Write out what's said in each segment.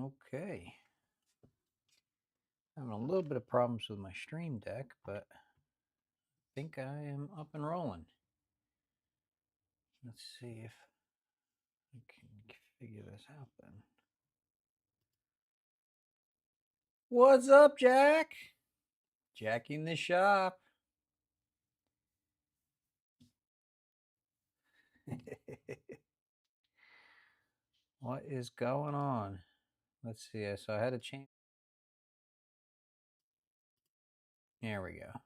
Okay. Having a little bit of problems with my stream deck, but I think I am up and rolling. Let's see if I can figure this out then. What's up, Jack? Jack in the shop. What is going on? Let's see. So I had to change. There we go.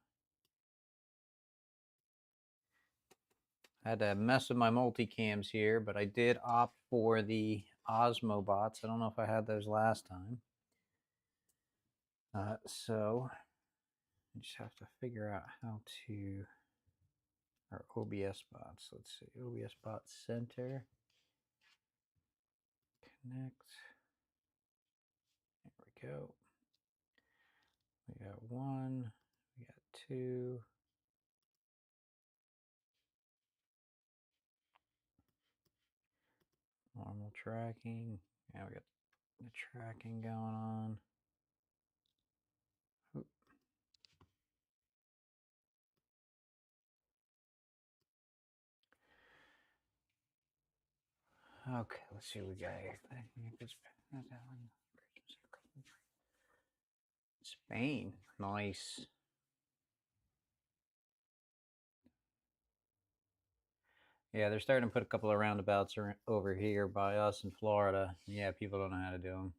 I had to mess with my multicams here, but I did opt for the Osmo bots. I don't know if I had those last time. So I just have to figure out how to our OBS bots. Let's see, OBS bot center, connect. There we go. We got one, we got two. Normal tracking. Now we got the tracking going on. Oop. Okay, let's see what we got here. Spain, nice. Yeah, they're starting to put a couple of roundabouts over here by us in Florida. Yeah, people don't know how to do them.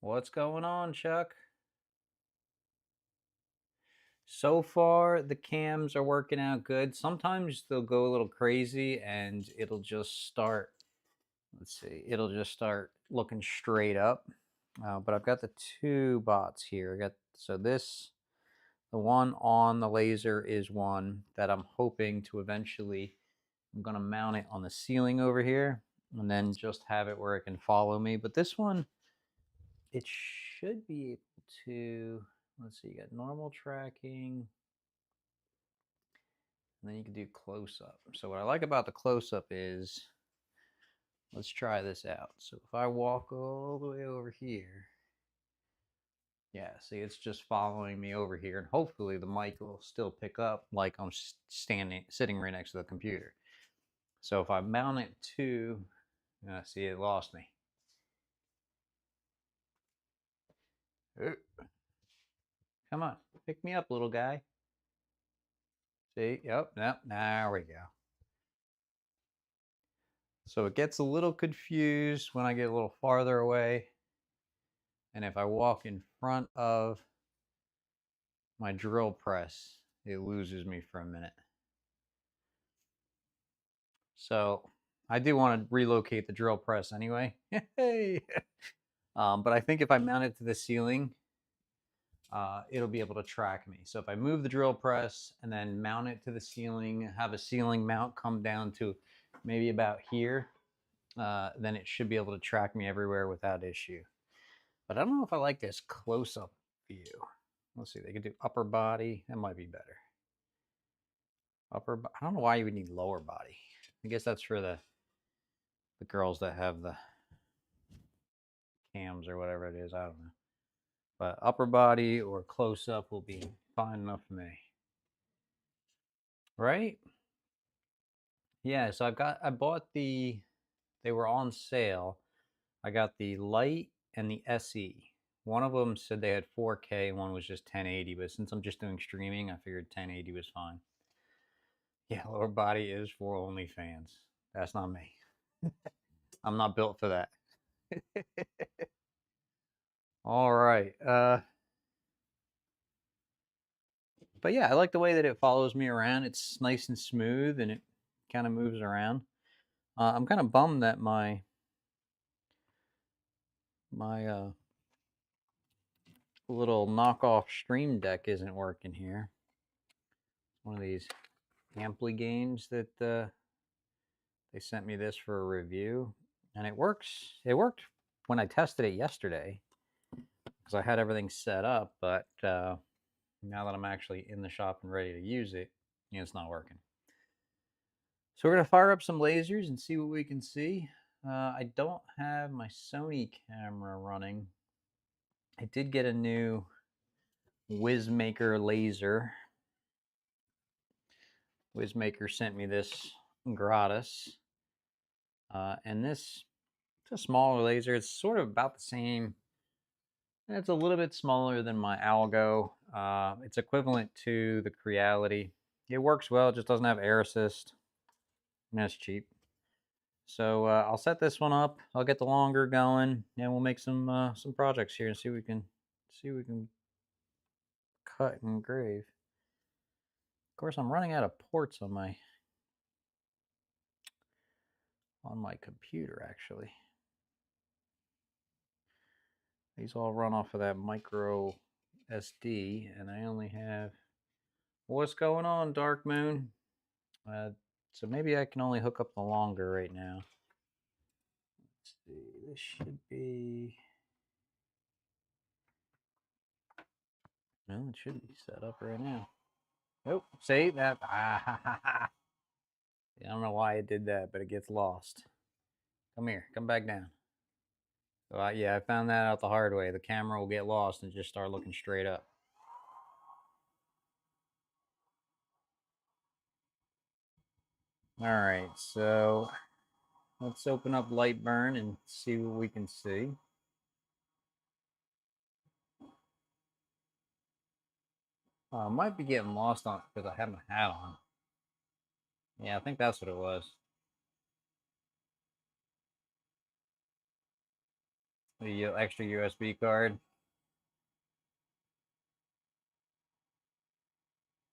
What's going on, Chuck? So far, the cams are working out good. Sometimes they'll go a little crazy and it'll just start, let's see, it'll just start looking straight up. But I've got the two bots here. I got, so this, the one on the laser is one that I'm hoping to eventually, I'm going to mount it on the ceiling over here and then just have it where it can follow me. But this one, it should be able to, let's see, you got normal tracking. And then you can do close up. So what I like about the close up is, let's try this out. So if I walk all the way over here, yeah, see, it's just following me over here, and hopefully the mic will still pick up like I'm sitting right next to the computer. So if I mount it to, see, it lost me. Ooh. Come on, pick me up, little guy. See, yep, there we go. So it gets a little confused when I get a little farther away. And if I walk in front of my drill press, it loses me for a minute. So I do want to relocate the drill press anyway. Hey. But I think if I mount it to the ceiling, it'll be able to track me. So if I move the drill press and then mount it to the ceiling, have a ceiling mount come down to maybe about here, then it should be able to track me everywhere without issue. But I don't know if I like this close-up view. Let's see, they could do upper body. That might be better. I don't know why you would need lower body. I guess that's for the girls that have the cams or whatever it is. I don't know. But upper body or close up will be fine enough for me. Right? Yeah, so I bought they were on sale. I got the Lite and the SE. One of them said they had 4K, one was just 1080, but since I'm just doing streaming, I figured 1080 was fine. Yeah, lower body is for OnlyFans. That's not me. I'm not built for that. All right. But yeah, I like the way that it follows me around. It's nice and smooth and it kind of moves around. I'm kind of bummed that my little knockoff stream deck isn't working here. One of these Ampli games that they sent me this for a review, and it works. It worked when I tested it yesterday, because I had everything set up, but now that I'm actually in the shop and ready to use it, it's not working. So we're going to fire up some lasers and see what we can see. I don't have my Sony camera running. I did get a new WizMaker laser. WizMaker sent me this gratis. And this, it's a smaller laser. It's sort of about the same. It's a little bit smaller than my Algo. It's equivalent to the Creality. It works well, it just doesn't have air assist. And that's cheap. So I'll set this one up. I'll get the longer going, and we'll make some projects here and see what we can cut and engrave. Of course, I'm running out of ports on my computer. Actually, these all run off of that micro SD, and I only have. What's going on, Dark Moon? So maybe I can only hook up the longer right now. Let's see. This should be. No, it should be set up right now. Oh, see that? I don't know why it did that, but it gets lost. Come here, come back down. So yeah, I found that out the hard way. The camera will get lost and just start looking straight up. All right, so let's open up Lightburn and see what we can see. I might be getting lost on it because I have my hat on. Yeah, I think that's what it was. The extra USB card.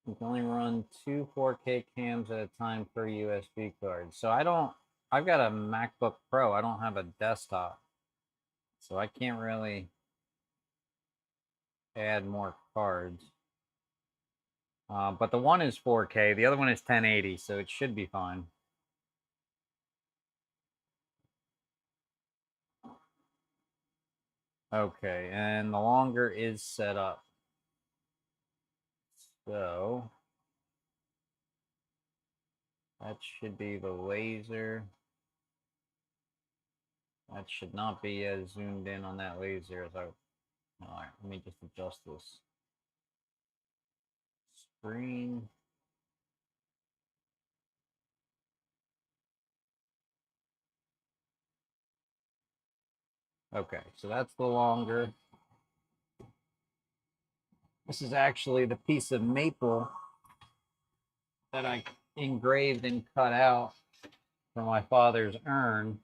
You can only run 2 4K cams at a time per USB card. So I've got a MacBook Pro. I don't have a desktop. So I can't really add more cards. But the one is 4K. The other one is 1080, so it should be fine. Okay, and the longer is set up. So that should be the laser. That should not be as zoomed in on that laser as I. All right, let me just adjust this screen. Okay, so that's the longer. This is actually the piece of maple that I engraved and cut out for my father's urn.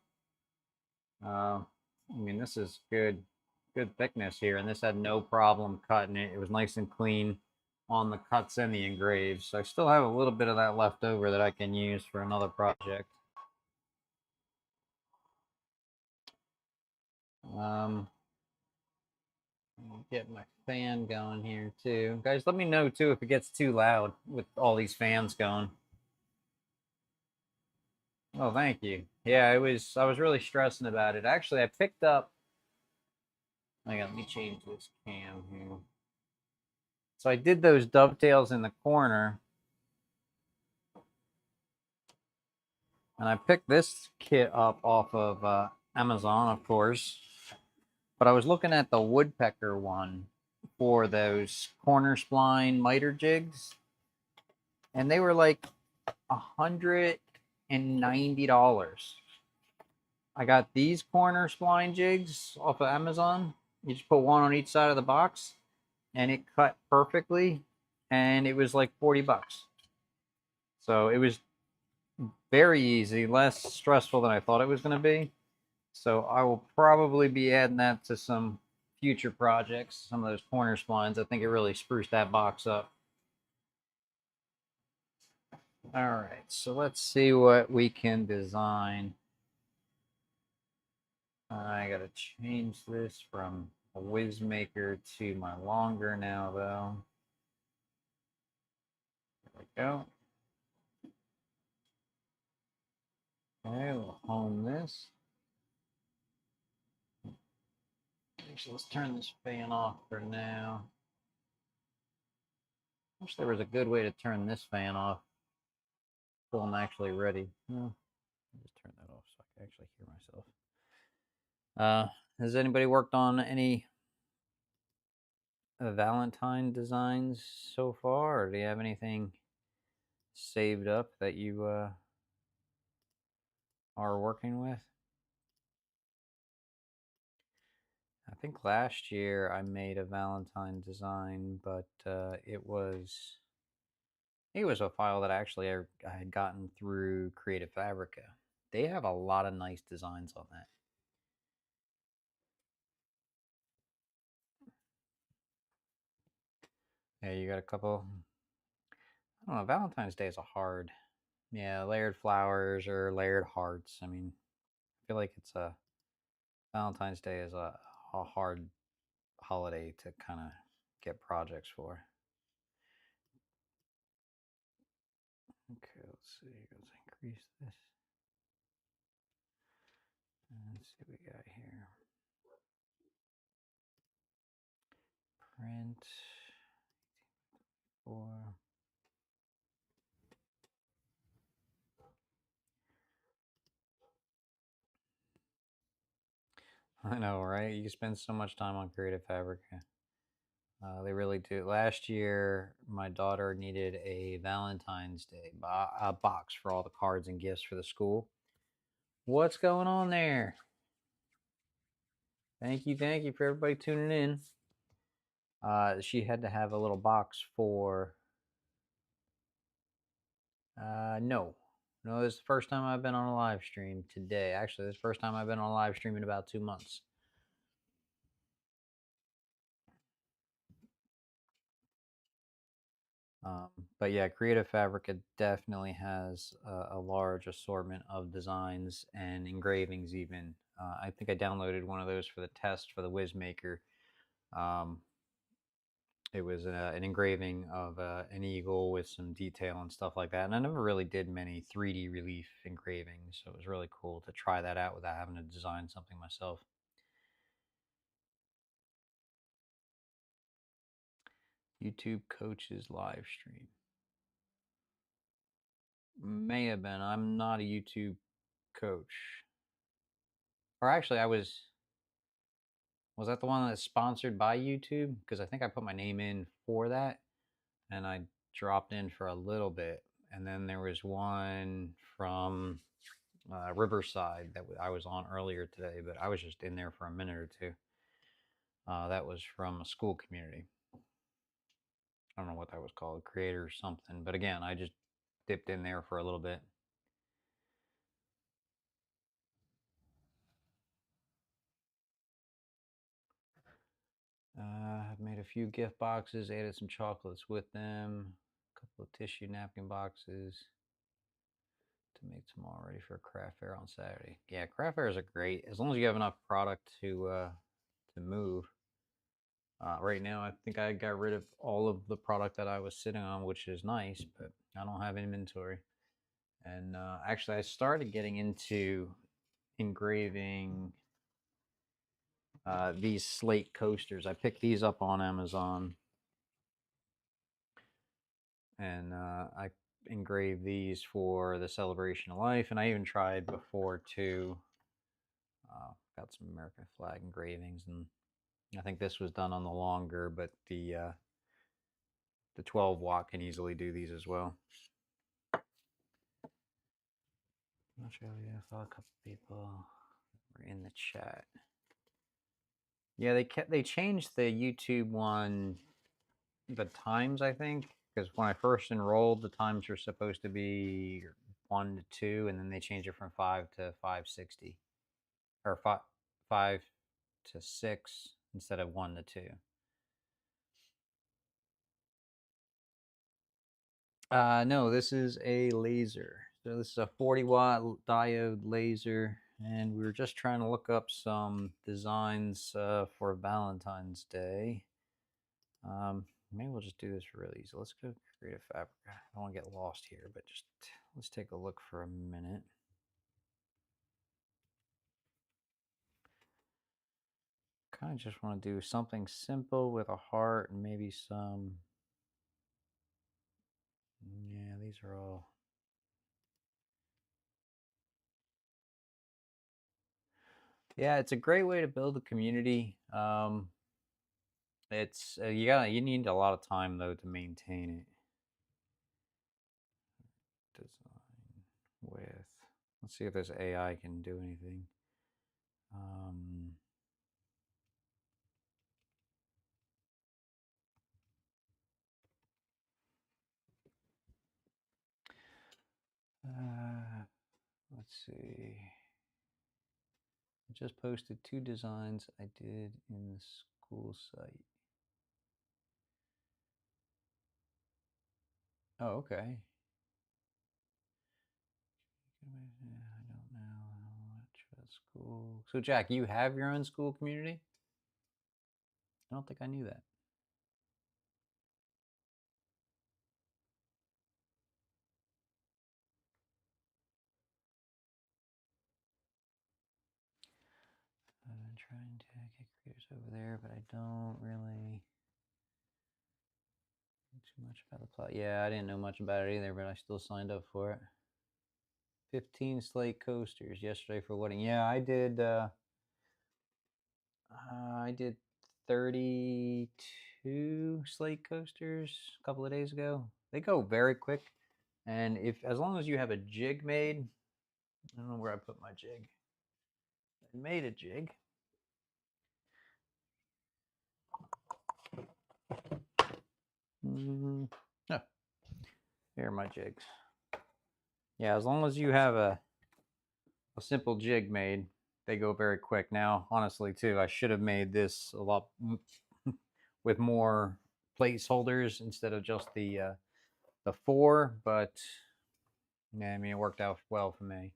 I mean, this is good thickness here, and this had no problem cutting it. It was nice and clean on the cuts and the engraves. So I still have a little bit of that left over that I can use for another project. Get my fan going here too. Guys, let me know too if it gets too loud with all these fans going. Oh, thank you. Yeah, I was really stressing about it. Actually, I picked up. Hang on, let me change this cam here. So I did those dovetails in the corner. And I picked this kit up off of Amazon, of course. But I was looking at the woodpecker one for those corner spline miter jigs. And they were like $190. I got these corner spline jigs off of Amazon. You just put one on each side of the box. And it cut perfectly. And it was like 40 bucks. So it was very easy, less stressful than I thought it was going to be. So I will probably be adding that to some future projects, some of those corner splines. I think it really spruced that box up. All right, so let's see what we can design. I got to change this from a WizMaker to my longer now, though. There we go. Okay, we'll hone this. Actually, let's turn this fan off for now. Wish there was a good way to turn this fan off until I'm actually ready. I'll just turn that off so I can actually hear myself. Has anybody worked on any Valentine designs so far, or do you have anything saved up that you are working with? I think last year I made a Valentine design, but it was a file that actually I had gotten through Creative Fabrica. They have a lot of nice designs on that. Yeah, you got a couple. I don't know. Valentine's Day is a hard. Yeah, layered flowers or layered hearts. I mean, I feel like it's a Valentine's Day is a hard holiday to kind of get projects for. Okay, let's see. Let's increase this. Let's see what we got here. Print. 4. I know, right? You spend so much time on Creative Fabrica. They really do. Last year, my daughter needed a Valentine's Day box for all the cards and gifts for the school. What's going on there? Thank you for everybody tuning in. She had to have a little box for. No, this is the first time I've been on a live stream today. Actually, this is the first time I've been on a live stream in about 2 months. But yeah, Creative Fabrica definitely has a large assortment of designs and engravings even. I think I downloaded one of those for the test for the WizMaker. It was an engraving of an eagle with some detail and stuff like that. And I never really did many 3D relief engravings, so it was really cool to try that out without having to design something myself. YouTube coaches live stream. May have been. I'm not a YouTube coach. Or actually, was that the one that's sponsored by YouTube? Because I think I put my name in for that, and I dropped in for a little bit. And then there was one from Riverside that I was on earlier today, but I was just in there for a minute or two. That was from a school community. I don't know what that was called, Creator something. But again, I just dipped in there for a little bit. I've made a few gift boxes, added some chocolates with them, a couple of tissue napkin boxes to make tomorrow ready for a craft fair on Saturday. Yeah, craft fairs are great as long as you have enough product to move. Right now, I think I got rid of all of the product that I was sitting on, which is nice, but I don't have inventory. And actually, I started getting into engraving these slate coasters. I picked these up on Amazon, and I engraved these for the celebration of life. And I even tried before to got some American flag engravings, and I think this was done on the longer, but the 12 watt can easily do these as well. I'm not sure. Yeah, I saw a couple people were in the chat. Yeah, they changed the YouTube one, the times, I think, because when I first enrolled, the times were supposed to be 1 to 2, and then they changed it from 5 to 560, or 5 to 6 instead of 1 to 2. No, this is a laser. So this is a 40 watt diode laser, and we were just trying to look up some designs for Valentine's Day. Maybe we'll just do this really easy. Let's go Creative Fabric. I don't want to get lost here, but just let's take a look for a minute. kind of just want to do something simple with a heart and maybe some. Yeah, these are all. Yeah, it's a great way to build a community. It's you need a lot of time though to maintain it. Design with. Let's see if this AI can do anything. Um, let's see. I just posted 2 designs I did in the school site. Oh, okay. I don't know how much about school. So, Jack, you have your own school community? I don't think I knew that. I've been trying to get creators over there, but I don't really know too much about the plot. Yeah, I didn't know much about it either, but I still signed up for it. 15 slate coasters yesterday for wedding. Yeah, I did 32 slate coasters a couple of days ago. They go very quick, and if as long as you have a jig made, I don't know where I put my jig. I made a jig. Oh, here are my jigs. Yeah, as long as you have a simple jig made, they go very quick. Now, honestly, too, I should have made this a lot with more placeholders instead of just the 4, but yeah, I mean, it worked out well for me.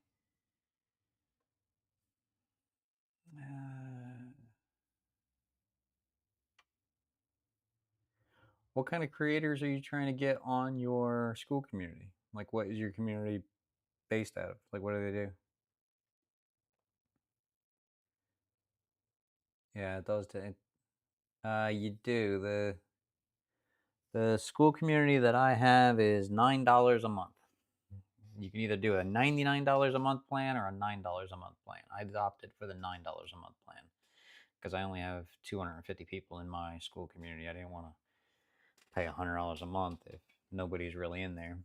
What kind of creators are you trying to get on your school community? Like, what is your community based out of? Like, what do they do? Yeah, it does. You do. The school community that I have is $9 a month. You can either do a $99 a month plan or a $9 a month plan. I opted for the $9 a month plan because I only have 250 people in my school community. I didn't want to pay $100 a month if nobody's really in there.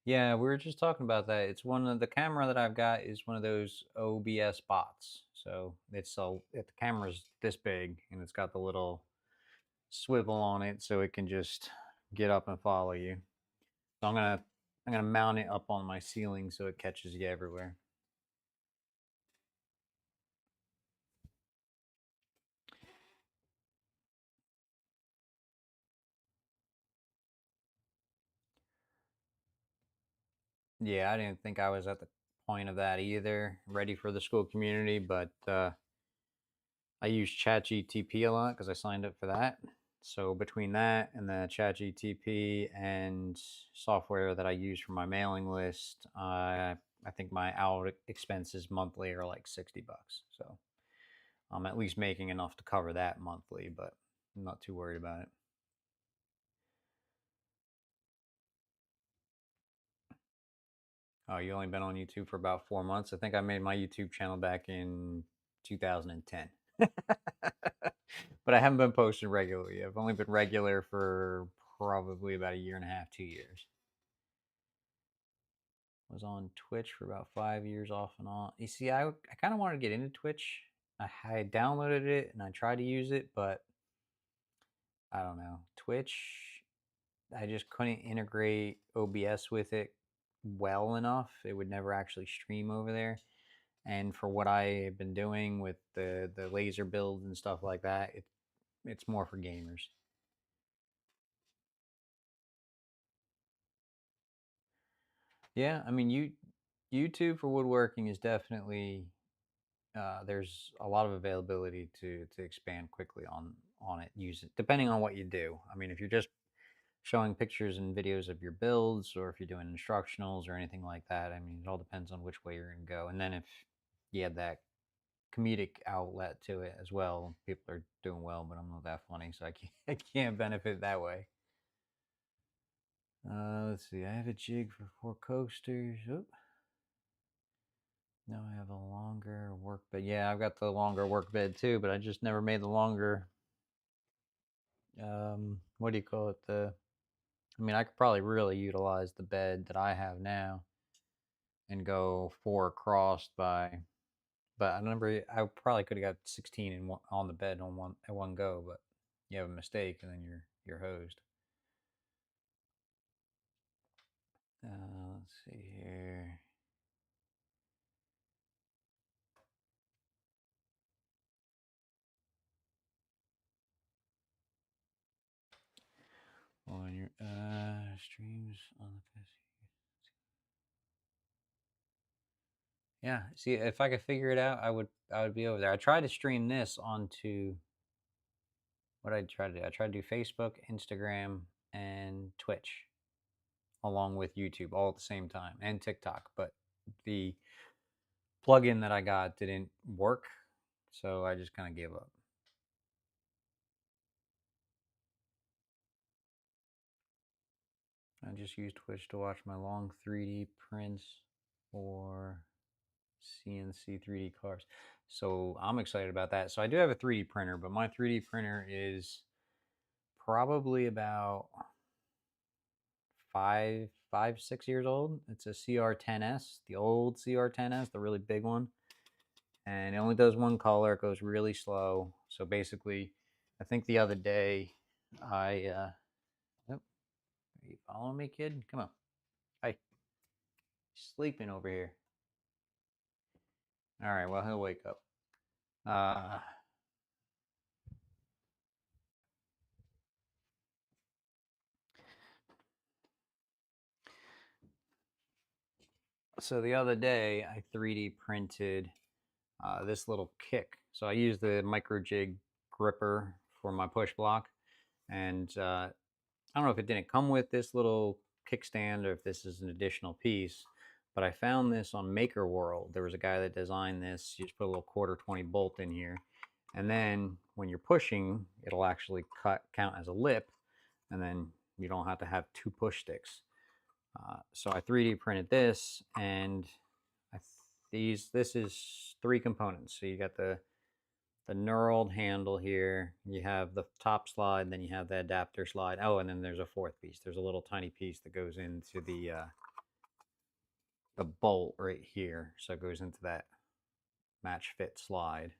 Yeah, we were just talking about that. It's one of the camera that I've got is one of those OBS bots. So the camera's this big and it's got the little swivel on it so it can just get up and follow you. So I'm gonna mount it up on my ceiling so it catches you everywhere. Yeah, I didn't think I was at the point of that either, ready for the school community, but I use ChatGTP a lot because I signed up for that. So between that and the ChatGTP and software that I use for my mailing list, I think my out expenses monthly are like $60. So I'm at least making enough to cover that monthly, but I'm not too worried about it. Oh, you only been on YouTube for about 4 months. I think I made my YouTube channel back in 2010. But I haven't been posting regularly. I've only been regular for probably about a year and a half, 2 years. Was on Twitch for about 5 years off and on. You see, I kind of wanted to get into Twitch. I downloaded it and I tried to use it, but I don't know. Twitch, I just couldn't integrate OBS with it well enough. It would never actually stream over there. And for what I have been doing with the laser builds and stuff like that, it's more for gamers. Yeah, I mean, YouTube for woodworking is definitely there's a lot of availability to expand quickly on it. Use it depending on what you do. I mean, if you're just showing pictures and videos of your builds, or if you're doing instructionals or anything like that, I mean, it all depends on which way you're going to go. And then if you have that comedic outlet to it as well. People are doing well, but I'm not that funny, so I can't benefit that way. Let's see. I have a jig for 4 coasters. Oop. Now I have a longer work bed. Yeah, I've got the longer work bed too, but I just never made the longer. What do you call it? I mean, I could probably really utilize the bed that I have now and go 4 across by. But I remember I probably could have got 16 in on the bed at one go, but you have a mistake and then you're hosed. Let's see here. On your streams on the PC. Yeah, see if I could figure it out, I would be over there. I tried to stream this onto what I tried to do. I tried to do Facebook, Instagram, and Twitch, along with YouTube, all at the same time, and TikTok. But the plugin that I got didn't work, so I just kind of gave up. I just use Twitch to watch my long 3D prints or CNC 3D cars. So I'm excited about that. So I do have a 3D printer, but my 3D printer is probably about 6 years old. It's a CR10S, the old CR10S, the really big one. And it only does one color. It goes really slow. So basically, I think the other day, are you following me, kid? Come on. Hi. Sleeping over here. All right, well, he'll wake up. So the other day, I 3D printed this little kick. So I used the micro jig gripper for my push block, and I don't know if it didn't come with this little kickstand or if this is an additional piece, but I found this on Maker World. There was a guy that designed this. You just put a little 1/4 20 bolt in here, and then when you're pushing, it'll actually count as a lip, and then you don't have to have 2 push sticks. So I 3D printed this, and this is 3 components. So you got the knurled handle here. You have the top slide, then you have the adapter slide. Oh, and then there's a 4th piece. There's a little tiny piece that goes into the bolt right here. So it goes into that match fit slide.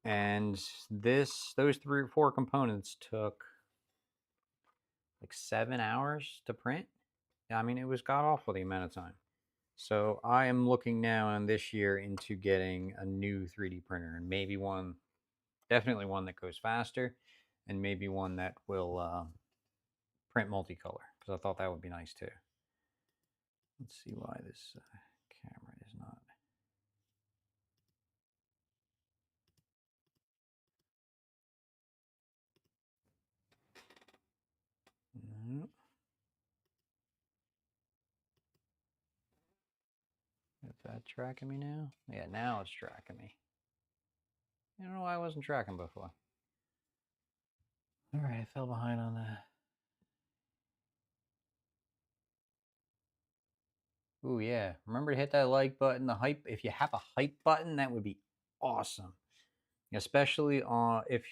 And those 3 or 4 components took like 7 hours to print. I mean, it was god awful the amount of time. So I am looking now in this year into getting a new 3D printer, and maybe one, definitely one that goes faster, and maybe one that will print multicolor, because I thought that would be nice too. Let's see why this camera is not. Nope. Is that tracking me now? Yeah, now it's tracking me. I don't know why I wasn't tracking before. All right, I fell behind on that. Ooh, yeah. Remember to hit that like button, the hype. If you have a hype button, that would be awesome. Especially on if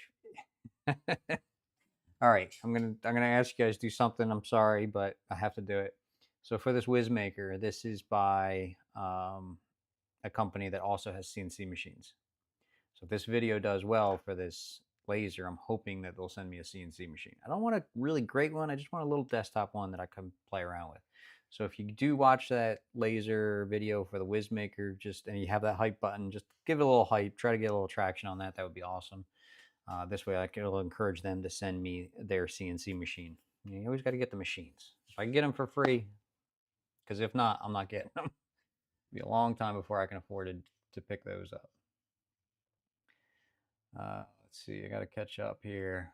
all right, I'm gonna ask you guys to do something. I'm sorry, but I have to do it. So for this Whizmaker, this is by a company that also has CNC machines. So if this video does well for this laser, I'm hoping that they'll send me a CNC machine. I don't want a really great one. I just want a little desktop one that I can play around with. So if you do watch that laser video for the Whizmaker, and you have that hype button, just give it a little hype. Try to get a little traction on that. That would be awesome. This way it'll encourage them to send me their CNC machine. You always got to get the machines. If I can get them for free, because if not, I'm not getting them. It'll be a long time before I can afford to pick those up. Let's see, I got to catch up here.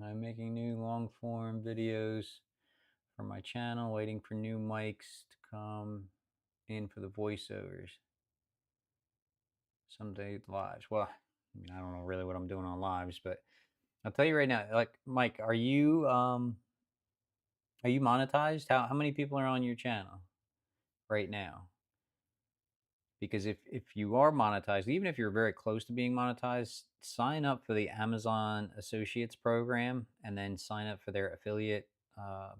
I'm making new long form videos for my channel, waiting for new mics to come in for the voiceovers. someday lives. Well, I mean, I don't know really what I'm doing on lives, but I'll tell you right now. Like, Mike, are you monetized? How many people are on your channel right now? Because if you are monetized, even if you're very close to being monetized, sign up for the Amazon Associates program and then sign up for their affiliate uh,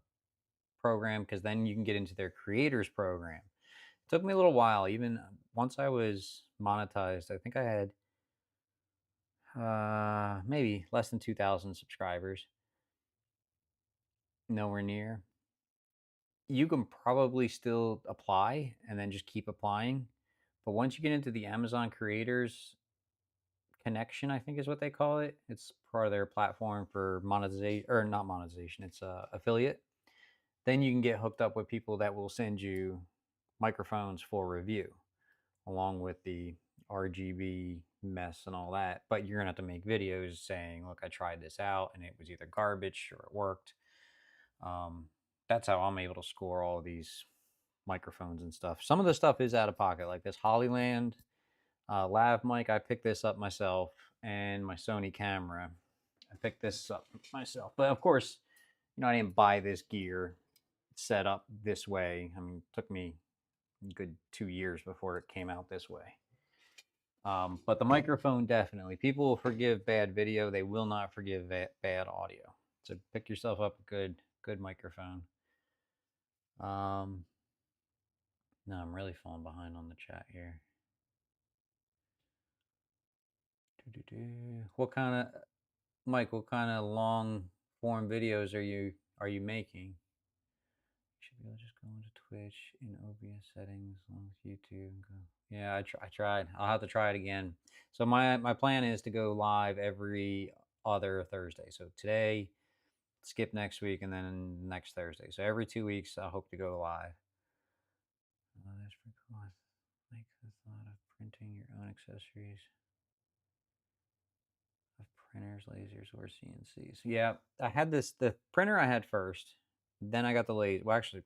program, because then you can get into their creators program. It took me a little while. Even once I was monetized, I think I had maybe less than 2,000 subscribers, nowhere near. You can probably still apply and then just keep applying. But once you get into the Amazon creators connection, I think is what they call it. It's part of their platform for monetization, or not monetization, it's affiliate. Then you can get hooked up with people that will send you microphones for review, along with the RGB mess and all that. But you're gonna have to make videos saying, look, I tried this out and it was either garbage or it worked. Um, that's how I'm able to score all of these microphones and stuff. Some of the stuff is out of pocket, like this Hollyland lav mic. I picked this up myself, and my Sony camera. I picked this up myself. But of course, I didn't buy this gear set up this way. I mean, it took me a good 2 years before it came out this way. But the microphone, definitely. People will forgive bad video. They will not forgive bad audio. So pick yourself up a good microphone. No, I'm really falling behind on the chat here. What kind of, Mike, what kind of long form videos are you making? You should be able to just go into Twitch in OBS settings along with YouTube and go. Yeah, I tried. I'll have to try it again. So my plan is to go live every other Thursday. So today, skip next week, and then next Thursday. So every 2 weeks, I hope to go live. That's pretty cool. I like the thought of printing your own accessories of printers, lasers, or CNCs. Yeah, I had the printer I had first. Then I got the laser. Well, actually,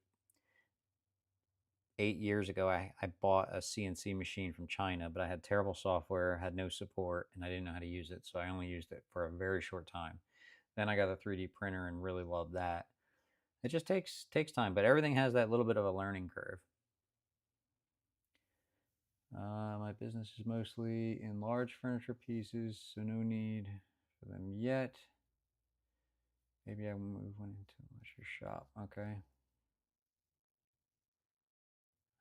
8 years ago, I bought a CNC machine from China, but I had terrible software, had no support, and I didn't know how to use it. So I only used it for a very short time. Then I got a 3D printer and really loved that. It just takes time, but everything has that little bit of a learning curve. My business is mostly in large furniture pieces, so no need for them yet. Maybe I will move one into a larger shop. Okay.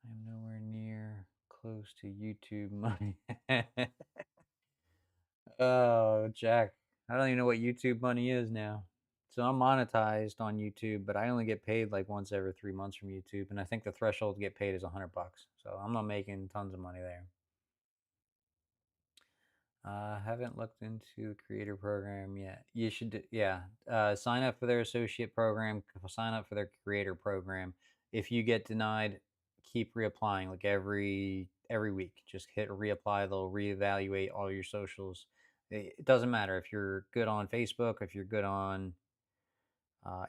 I'm nowhere near close to YouTube money. Oh, Jack, I don't even know what YouTube money is now. So I'm monetized on YouTube, but I only get paid like once every 3 months from YouTube, and I think the threshold to get paid is $100. So I'm not making tons of money there. Haven't looked into the creator program yet. You should, yeah. Sign up for their associate program. Sign up for their creator program. If you get denied, keep reapplying. Like every week, just hit reapply. They'll reevaluate all your socials. It doesn't matter if you're good on Facebook, if you're good on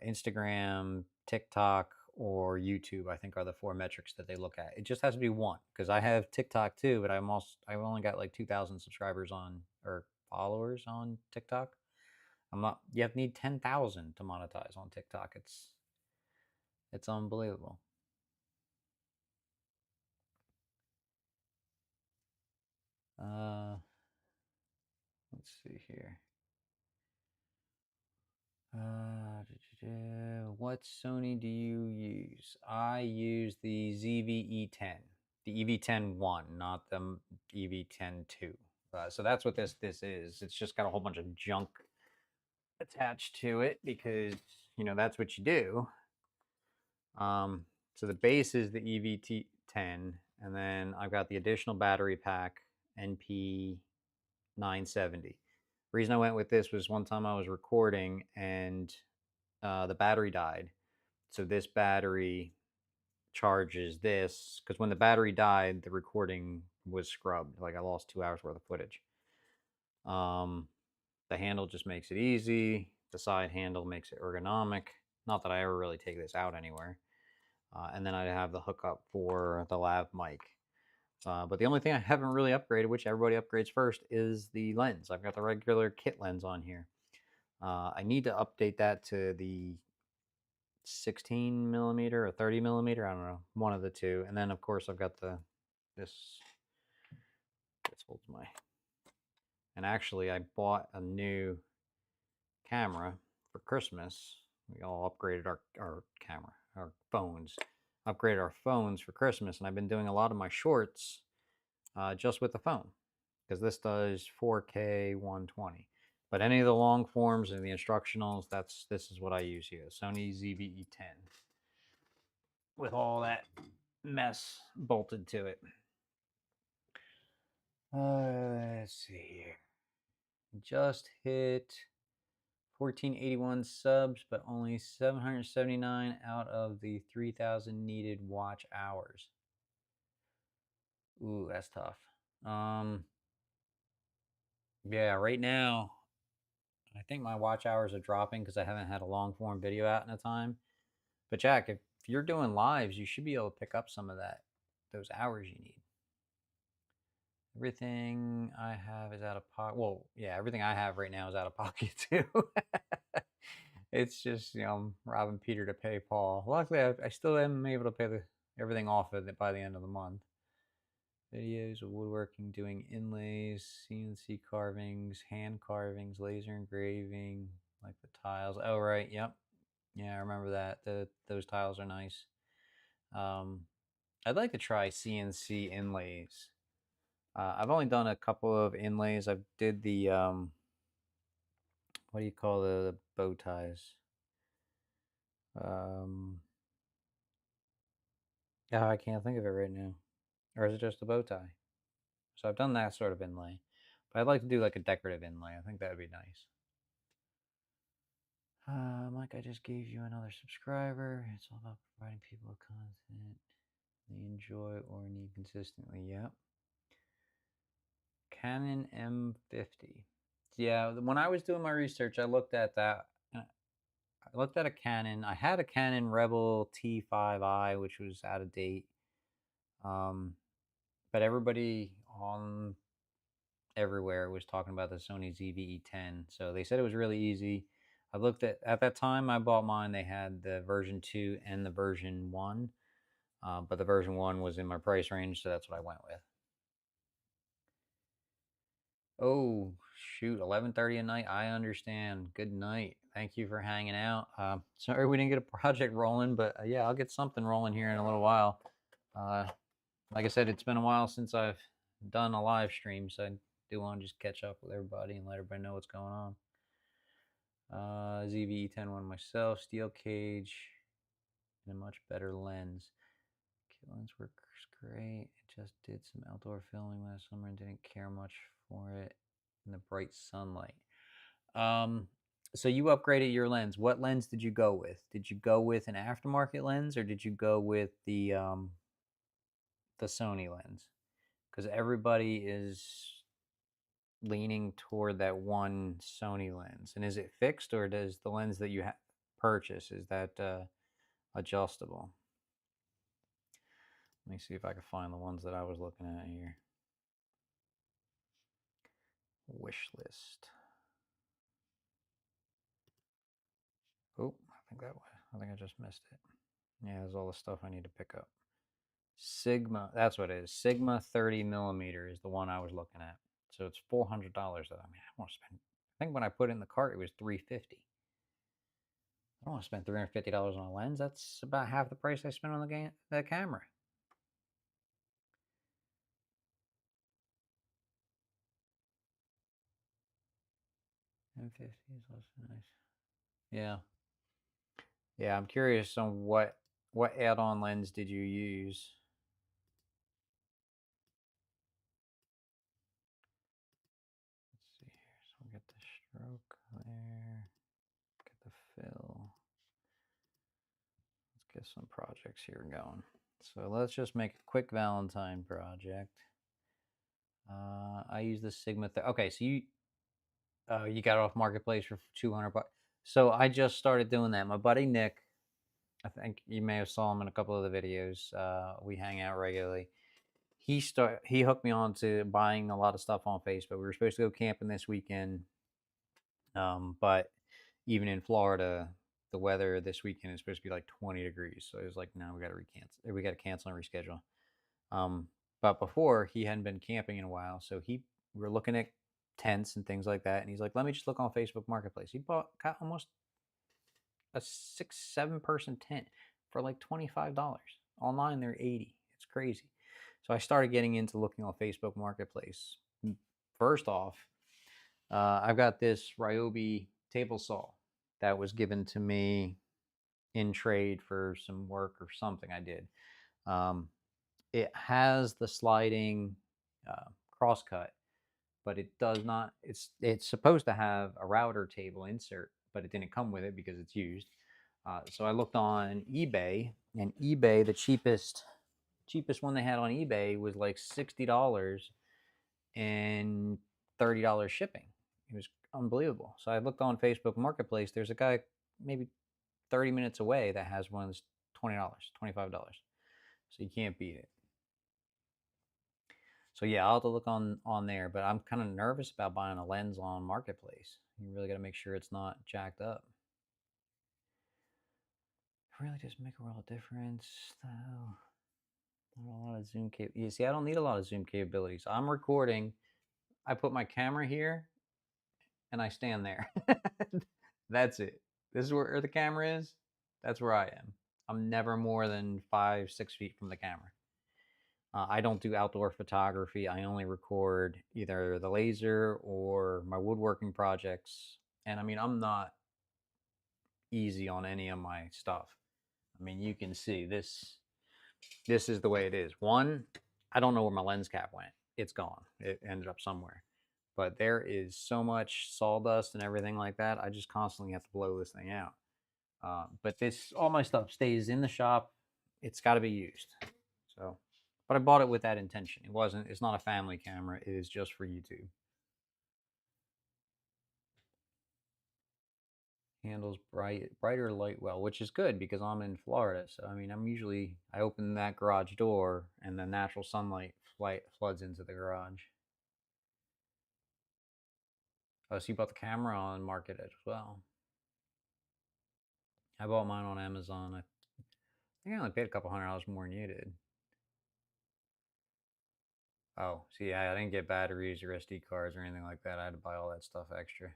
Instagram, TikTok, or YouTube. I think are the four metrics that they look at. It just has to be one, because I have TikTok too, but I've only got like 2,000 subscribers on, or followers on TikTok. I'm not. You have to need 10,000 to monetize on TikTok. It's unbelievable. Let's see here. What Sony do you use? I use the ZV-E10, the EV10-1, not the EV10-2. So that's what this is. It's just got a whole bunch of junk attached to it because that's what you do. So the base is the EV10, and then I've got the additional battery pack, NP970. The reason I went with this was one time I was recording and the battery died. So this battery charges this, because when the battery died, the recording was scrubbed. Like I lost 2 hours worth of footage. The handle just makes it easy. The side handle makes it ergonomic. Not that I ever really take this out anywhere. And then I have the hookup for the lav mic. But the only thing I haven't really upgraded, which everybody upgrades first, is the lens. I've got the regular kit lens on here. I need to update that to the 16 millimeter or 30 millimeter. I don't know, one of the two. And then of course I've got this holds my. And actually, I bought a new camera for Christmas. We all upgraded our camera, our phones, upgraded our phones for Christmas, and I've been doing a lot of my shorts just with the phone because this does 4K 120. But any of the long forms and the instructionals, this is what I use here, Sony ZV-E10, with all that mess bolted to it. Let's see here. Just hit 1481 subs, but only 779 out of the 3,000 needed watch hours. Ooh, that's tough. Yeah, right now, I think my watch hours are dropping because I haven't had a long form video out in a time. But Jack, if you're doing lives, you should be able to pick up some of those hours you need. Everything I have is out of pocket. Well, yeah, everything I have right now is out of pocket too. It's just, I'm robbing Peter to pay Paul. Luckily, I still am able to pay everything off of it by the end of the month. Videos of woodworking, doing inlays, CNC carvings, hand carvings, laser engraving, like the tiles. Oh, right, yep. Yeah, I remember that. Those tiles are nice. I'd like to try CNC inlays. I've only done a couple of inlays. I did the, what do you call the bow ties? Yeah, I can't think of it right now. Or is it just a bow tie? So I've done that sort of inlay. But I'd like to do like a decorative inlay. I think that would be nice. Mike, I just gave you another subscriber. It's all about providing people with content they enjoy or need consistently. Yep. Canon M50. Yeah, when I was doing my research, I looked at that. I looked at a Canon. I had a Canon Rebel T5i, which was out of date. But everybody on everywhere was talking about the Sony ZV-E10. So they said it was really easy. I looked at that time I bought mine, they had the version 2 and the version 1. But the version 1 was in my price range, so that's what I went with. Oh, shoot, 11:30 at night. I understand. Good night. Thank you for hanging out. Sorry we didn't get a project rolling, but yeah, I'll get something rolling here in a little while. Like I said, it's been a while since I've done a live stream, so I do want to just catch up with everybody and let everybody know what's going on. ZV-E10 one myself, steel cage, and a much better lens. Kit lens works great. It just did some outdoor filming last summer and didn't care much for it in the bright sunlight. So you upgraded your lens. What lens did you go with? Did you go with an aftermarket lens or did you go with the Sony lens? Because everybody is leaning toward that one Sony lens. And is it fixed, or does the lens that you purchase, is that adjustable? Let me see if I can find the ones that I was looking at here. Wish list. Oh, I think I just missed it. Yeah, there's all the stuff I need to pick up. Sigma, that's what it is. Sigma 30 millimeter is the one I was looking at. So it's $400. I mean, I want to spend. I think when I put it in the cart, it was $350. I don't want to spend $350 on a lens. That's about half the price I spent on the camera. M50 is also nice. Yeah. Yeah, I'm curious on what add-on lens did you use? Let's see here. So we'll get the stroke there. Get the fill. Let's get some projects here going. So let's just make a quick Valentine project. I use the Sigma. Okay, so you got it off Marketplace for 200 bucks. So I just started doing that. My buddy Nick, I think you may have saw him in a couple of the videos. We hang out regularly. he hooked me on to buying a lot of stuff on Facebook. We were supposed to go camping this weekend, but even in Florida, the weather this weekend is supposed to be like 20 degrees. So it was like, no, we got to cancel and reschedule. Um, but before, he hadn't been camping in a while, so we were looking at tents and things like that, and he's like, let me just look on Facebook Marketplace. Got almost a 6, 7 person tent for like $25. Online, they're 80. It's crazy. So I started getting into looking on Facebook Marketplace. First off, I've got this Ryobi table saw that was given to me in trade for some work or something I did. Um, it has the sliding crosscut, but it does not. It's supposed to have a router table insert, but it didn't come with it because it's used. So I looked on eBay, and eBay, the cheapest one they had on eBay was like $60 and $30 shipping. It was unbelievable. So I looked on Facebook Marketplace. There's a guy maybe 30 minutes away that has one that's $20, $25. So you can't beat it. So yeah, I'll have to look on there, but I'm kind of nervous about buying a lens on Marketplace. You really got to make sure it's not jacked up. It really does make a world of difference, though. Not a lot of zoom cap. You see, I don't need a lot of zoom capabilities. I'm recording. I put my camera here, and I stand there. That's it. This is where the camera is. That's where I am. I'm never more than 5, 6 feet from the camera. I don't do outdoor photography. I only record either the laser or my woodworking projects. And I mean, I'm not easy on any of my stuff. I mean, you can see this. This is the way it is. One, I don't know where my lens cap went. It's gone. It ended up somewhere. But there is so much sawdust and everything like that. I just constantly have to blow this thing out. But all my stuff stays in the shop. It's got to be used. So, but I bought it with that intention. It's not a family camera. It is just for YouTube. Handles brighter light well, which is good because I'm in Florida. So I mean, I open that garage door and the natural sunlight floods into the garage. Oh, so you bought the camera on Market as well. I bought mine on Amazon. I think I only paid a couple $100 more than you did. Oh, see, I didn't get batteries or SD cards or anything like that. I had to buy all that stuff extra.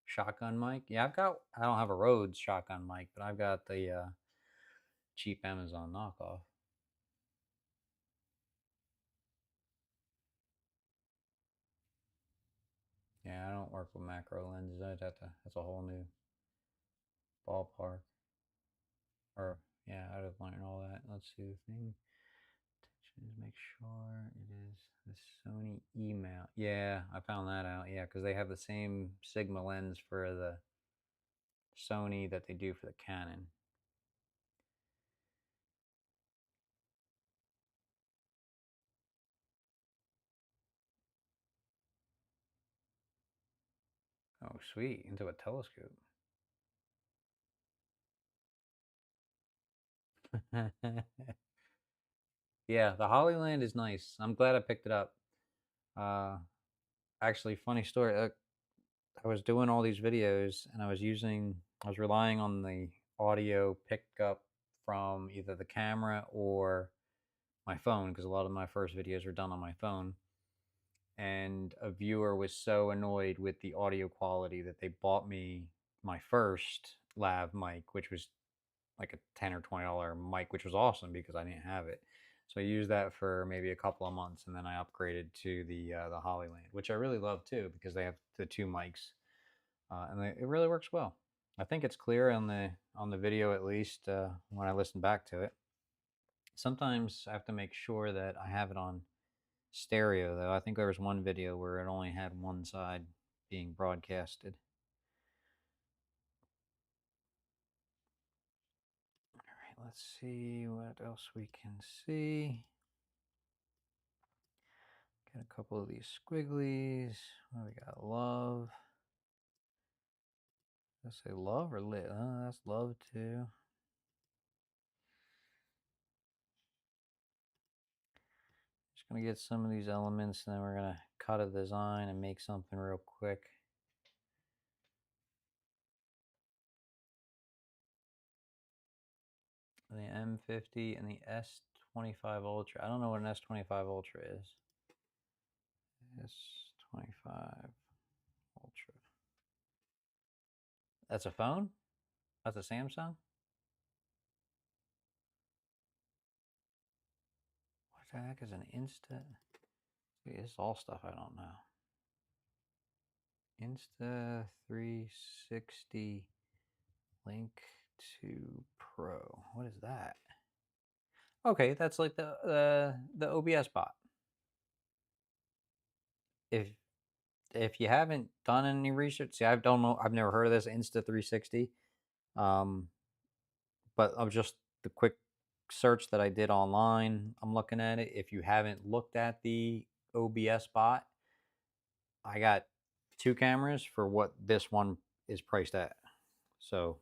Shotgun mic? Yeah, I don't have a Rhodes shotgun mic, but I've got the cheap Amazon knockoff. Yeah, I don't work with macro lenses. That's a whole new ballpark. Or, yeah, I'd have learned all that. Let's see the thing. Is make sure it is the Sony email. Yeah, I found that out. Yeah, because they have the same Sigma lens for the Sony that they do for the Canon. Oh, sweet. Into a telescope. Yeah, the Hollyland is nice. I'm glad I picked it up. Uh, Actually, funny story. I was doing all these videos and I was relying on the audio picked up from either the camera or my phone because a lot of my first videos were done on my phone. And a viewer was so annoyed with the audio quality that they bought me my first lav mic, which was like a $10 or $20 mic, which was awesome because I didn't have it. So I used that for maybe a couple of months, and then I upgraded to the Hollyland, which I really love too because they have the two mics, and it really works well. I think it's clear on the video at least when I listen back to it. Sometimes I have to make sure that I have it on stereo though. I think there was one video where it only had one side being broadcasted. All right, let's see what else we can see. Got a couple of these squigglies. What we got? Love. Did I say love or lit? That's love too. Just gonna get some of these elements, and then we're gonna cut a design and make something real quick. The M50 and the S25 Ultra. I don't know what an S25 Ultra is. S25 Ultra. That's a phone? That's a Samsung? What the heck is an Insta? It's all stuff I don't know. Insta 360 Link to Pro. What is that? Okay, that's like the OBS bot. If you haven't done any research, see, I don't know, I've never heard of this Insta 360. But of just the quick search that I did online, I'm looking at it. If you haven't looked at the OBS bot, I got 2 cameras for what this one is priced at. So,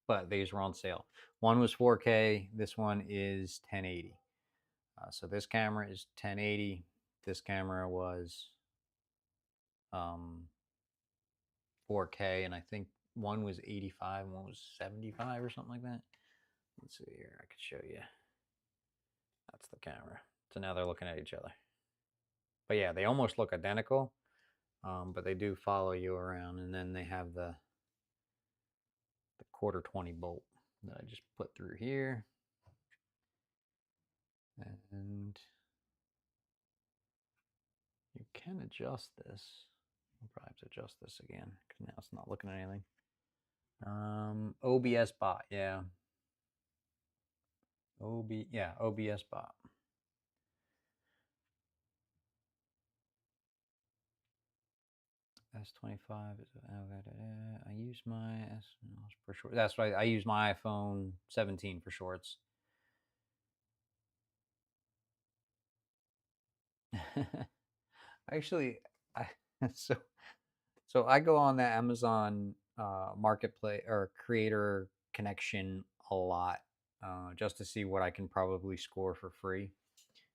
but these were on sale. One was 4K. This one is 1080. So this camera is 1080. This camera was 4K, and I think one was 85 and one was 75 or something like that. Let's see here. I could show you. That's the camera. So now they're looking at each other. But yeah, they almost look identical, but they do follow you around. And then they have the quarter 20 bolt that I just put through here. And you can adjust this. I'll probably have to adjust this again because now it's not looking at anything. OBS bot, yeah. OBS bot. S25 is I use my for short. That's right. I use my iPhone 17 for shorts. Actually, I so I go on the Amazon marketplace or creator connection a lot just to see what I can probably score for free.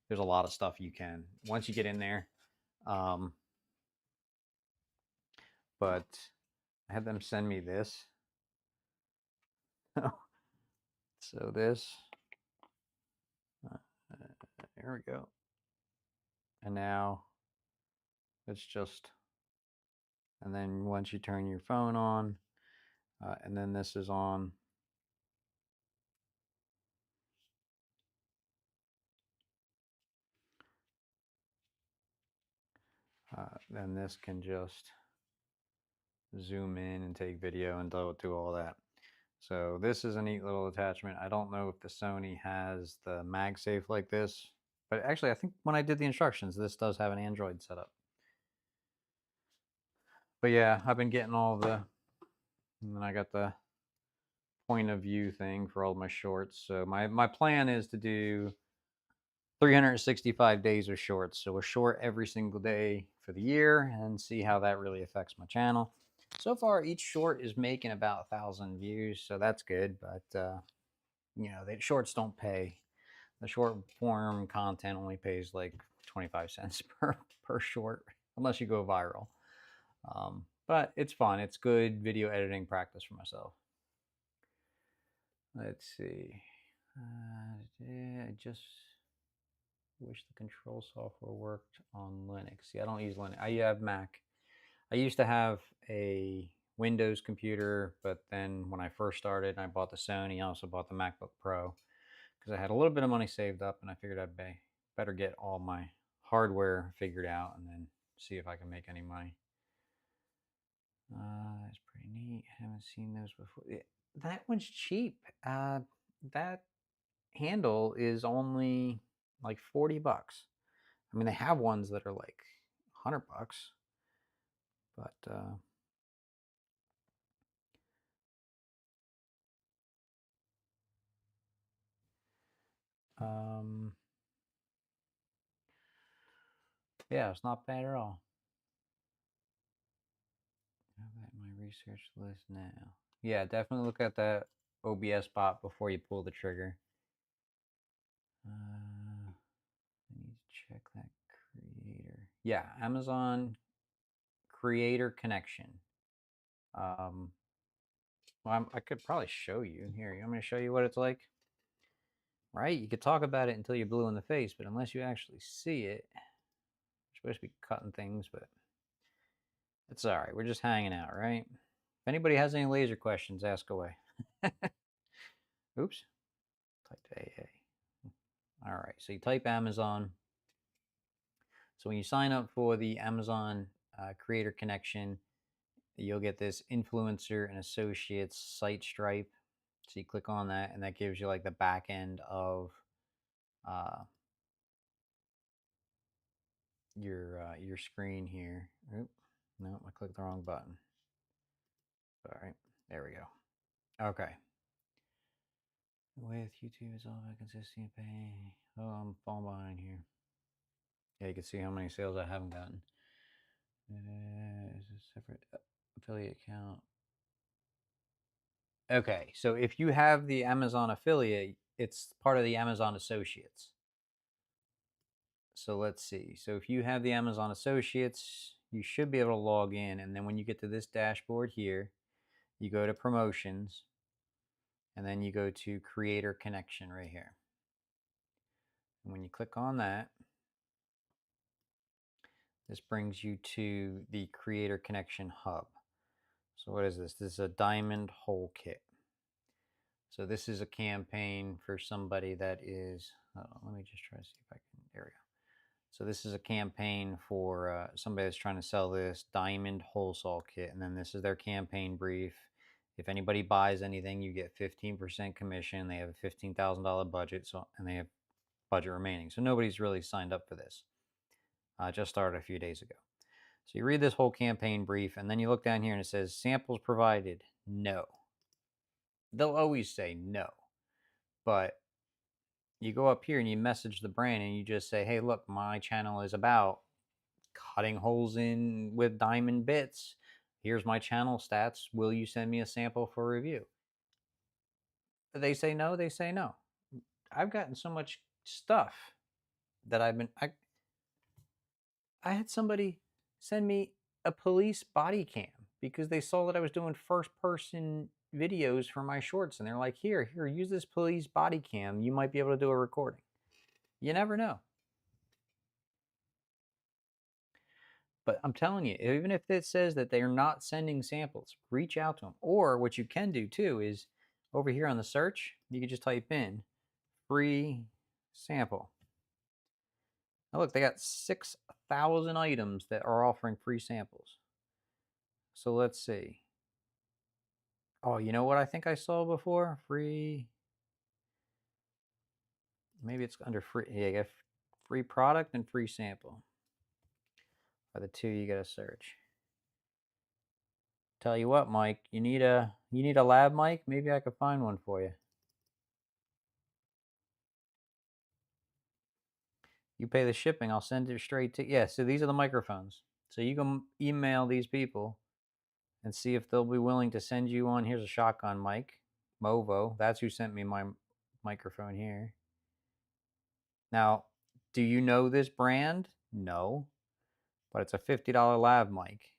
There's a lot of stuff you can once you get in there. But I had them send me this. So this, here we go. And now it's just, and then once you turn your phone on, and then this is on. Then this can just zoom in and take video and do all that. So this is a neat little attachment. I don't know if the Sony has the MagSafe like this, but actually I think when I did the instructions, this does have an Android setup. But yeah, I've been getting all the, and then I got the point of view thing for all my shorts. So my plan is to do 365 days of shorts. So a short every single day for the year and see how that really affects my channel. So far, each short is making about 1,000 views, so that's good. But you know, the shorts don't pay. The short form content only pays like 25 cents per short, unless you go viral. But it's fun. It's good video editing practice for myself. Let's see. I just wish the control software worked on Linux. See, I don't use Linux. I have Mac. I used to have a Windows computer, but then when I first started, I bought the Sony. I also bought the MacBook Pro because I had a little bit of money saved up, and I figured I'd better get all my hardware figured out and then see if I can make any money. That's pretty neat. Haven't seen those before. That one's cheap. That handle is only like 40 bucks. I mean, they have ones that are like 100 bucks, but yeah, it's not bad at all. How about my research list now? Yeah, definitely look at that OBS bot before you pull the trigger. I need to check that creator. Yeah, Amazon creator connection. Well, I could probably show you. Here, you want me to show you what it's like? Right? You could talk about it until you're blue in the face, but unless you actually see it, you're supposed to be cutting things, but it's all right. We're just hanging out, right? If anybody has any laser questions, ask away. Oops. Typed AA. All right, so you type Amazon. So when you sign up for the Amazon Creator Connection, you'll get this influencer and associates site stripe. So you click on that, and that gives you like the back end of your screen here. Oop, no, I clicked the wrong button. All right, there we go. Okay. With YouTube, it's all about consistent pay. Oh, I'm falling behind here. Yeah, you can see how many sales I haven't gotten. Is a separate affiliate account. Okay, so if you have the Amazon affiliate, it's part of the Amazon Associates. So let's see. So if you have the Amazon Associates, you should be able to log in. And then when you get to this dashboard here, you go to promotions, and then you go to creator connection right here. And when you click on that, this brings you to the creator connection hub. So what is this? This is a diamond hole kit. So this is a campaign for somebody that is, let me just try to see if I can, there we go. So this is a campaign for somebody that's trying to sell this diamond hole saw kit, and then this is their campaign brief. If anybody buys anything, you get 15% commission. They have a $15,000 budget, so and they have budget remaining. So nobody's really signed up for this. Just started a few days ago. So you read this whole campaign brief, and then you look down here and it says samples provided. No. They'll always say no, but you go up here and you message the brand and you just say, hey, look, my channel is about cutting holes in with diamond bits. Here's my channel stats. Will you send me a sample for review? They say no, they say no. I've gotten so much stuff that I had somebody send me a police body cam because they saw that I was doing first person videos for my shorts, and they're like, here, use this police body cam. You might be able to do a recording. You never know. But I'm telling you, even if it says that they're not sending samples, reach out to them. Or what you can do too is over here on the search, you can just type in free sample. Now look, they got 6,000 items that are offering free samples. So let's see. Oh, you know what I think I saw before? Free. Maybe it's under free. Yeah, you got free product and free sample are the two you got to search. Tell you what, Mike, you need a lab mic? Maybe I could find one for you. You pay the shipping, I'll send it straight to, yeah, so these are the microphones. So you can email these people and see if they'll be willing to send you one. Here's a shotgun mic, Movo. That's who sent me my microphone here. Now, do you know this brand? No, but it's a $50 lav mic.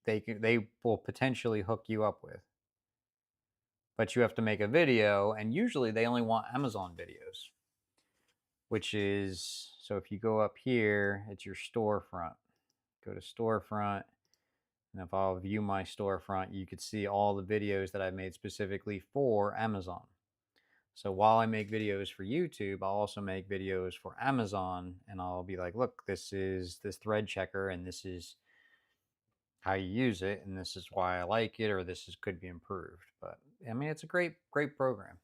They will potentially hook you up with. But you have to make a video, and usually they only want Amazon videos, which is, so if you go up here, it's your storefront. Go to storefront, and if I'll view my storefront, you could see all the videos that I've made specifically for Amazon. So while I make videos for YouTube, I'll also make videos for Amazon, and I'll be like, look, this is this thread checker, and this is how you use it, and this is why I like it, or this could be improved. But I mean, it's a great program.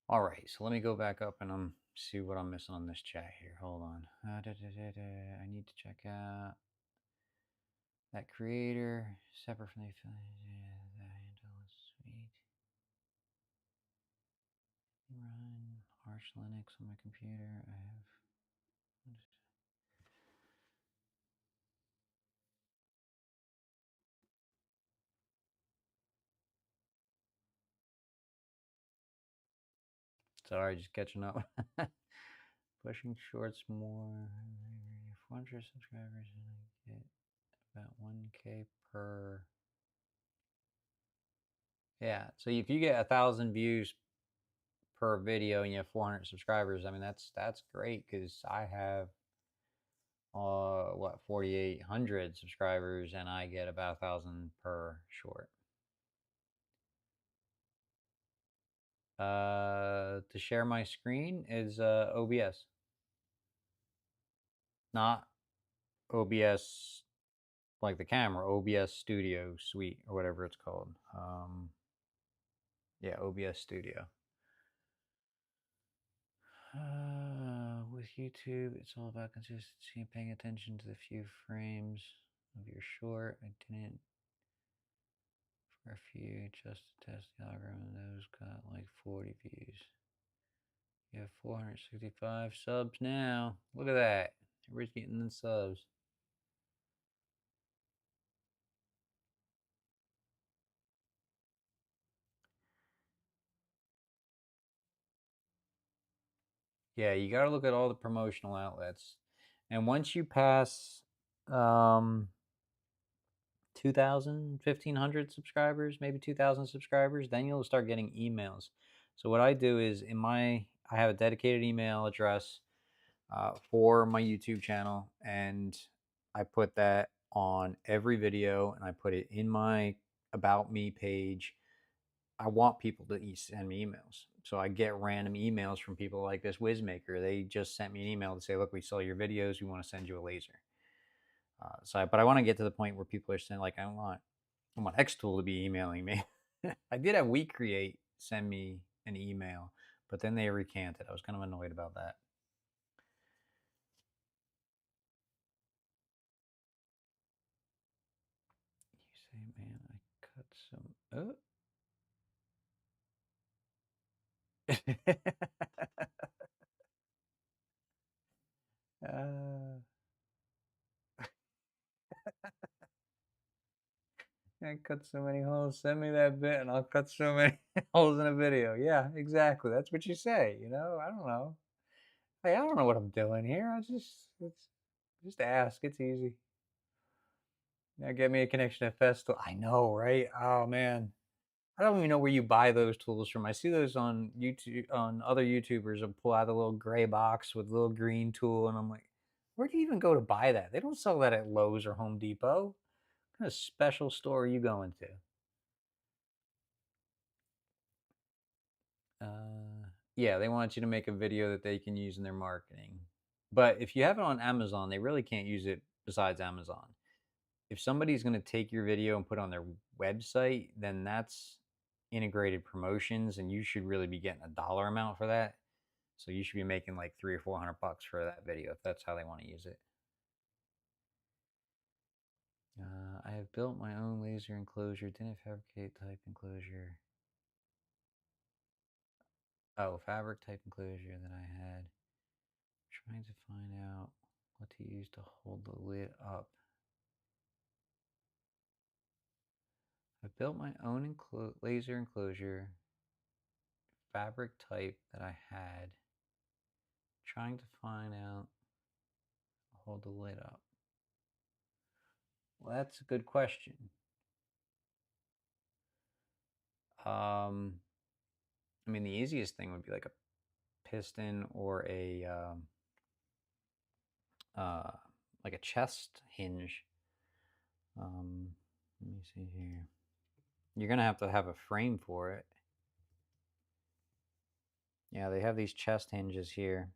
All right, so let me go back up and see what I'm missing on this chat here. Hold on. I need to check out that creator separate from the affiliate. That handle is sweet. Run Arch Linux on my computer. I have. Sorry, just catching up. Pushing shorts more. 400 subscribers and I get about 1K per. Yeah, so if you get 1,000 views per video and you have 400 subscribers, I mean that's great because I have what 4,800 subscribers and I get about 1,000 per short. To share my screen is OBS, not OBS like the camera, OBS Studio Suite or whatever it's called. Yeah, OBS Studio. With YouTube, it's all about consistency and paying attention to the few frames of your short. I didn't for a few just to test the algorithm. Those got like 40 views. You have 465 subs now. Look at that. Everybody's getting the subs. Yeah, you got to look at all the promotional outlets. And once you pass 2,000, 1,500 subscribers, maybe 2,000 subscribers, then you'll start getting emails. So what I do is I have a dedicated email address for my YouTube channel, and I put that on every video, and I put it in my About Me page. I want people to send me emails. So I get random emails from people like this Wizmaker. They just sent me an email to say, look, we saw your videos. We want to send you a laser. But I want to get to the point where people are saying, like, I want Xtool to be emailing me. I did have WeCreate send me an email, but then they recanted. I was kind of annoyed about that. You say, man, I cut some. I cut so many holes. Send me that bit, and I'll cut so many holes in a video. Yeah, exactly. That's what you say. You know, I don't know. Hey, I don't know what I'm doing here. Just ask. It's easy. Now get me a connection to Festool. I know, right? Oh man, I don't even know where you buy those tools from. I see those on YouTube, on other YouTubers, and pull out a little gray box with a little green tool, and I'm like, where do you even go to buy that? They don't sell that at Lowe's or Home Depot. What kind of special store are you going to? Yeah, they want you to make a video that they can use in their marketing. But if you have it on Amazon, they really can't use it besides Amazon. If somebody's going to take your video and put it on their website, then that's integrated promotions, and you should really be getting a dollar amount for that. So you should be making like 300 or 400 bucks for that video if that's how they want to use it. I have built my own laser enclosure. Didn't fabricate type enclosure. Oh, fabric type enclosure that I had. Trying to find out what to use to hold the lid up. I built my own laser enclosure, fabric type that I had. Trying to find out hold the lid up. Well, that's a good question. I mean, the easiest thing would be like a piston or a like a chest hinge. Let me see here. You're gonna have to have a frame for it. Yeah, they have these chest hinges here.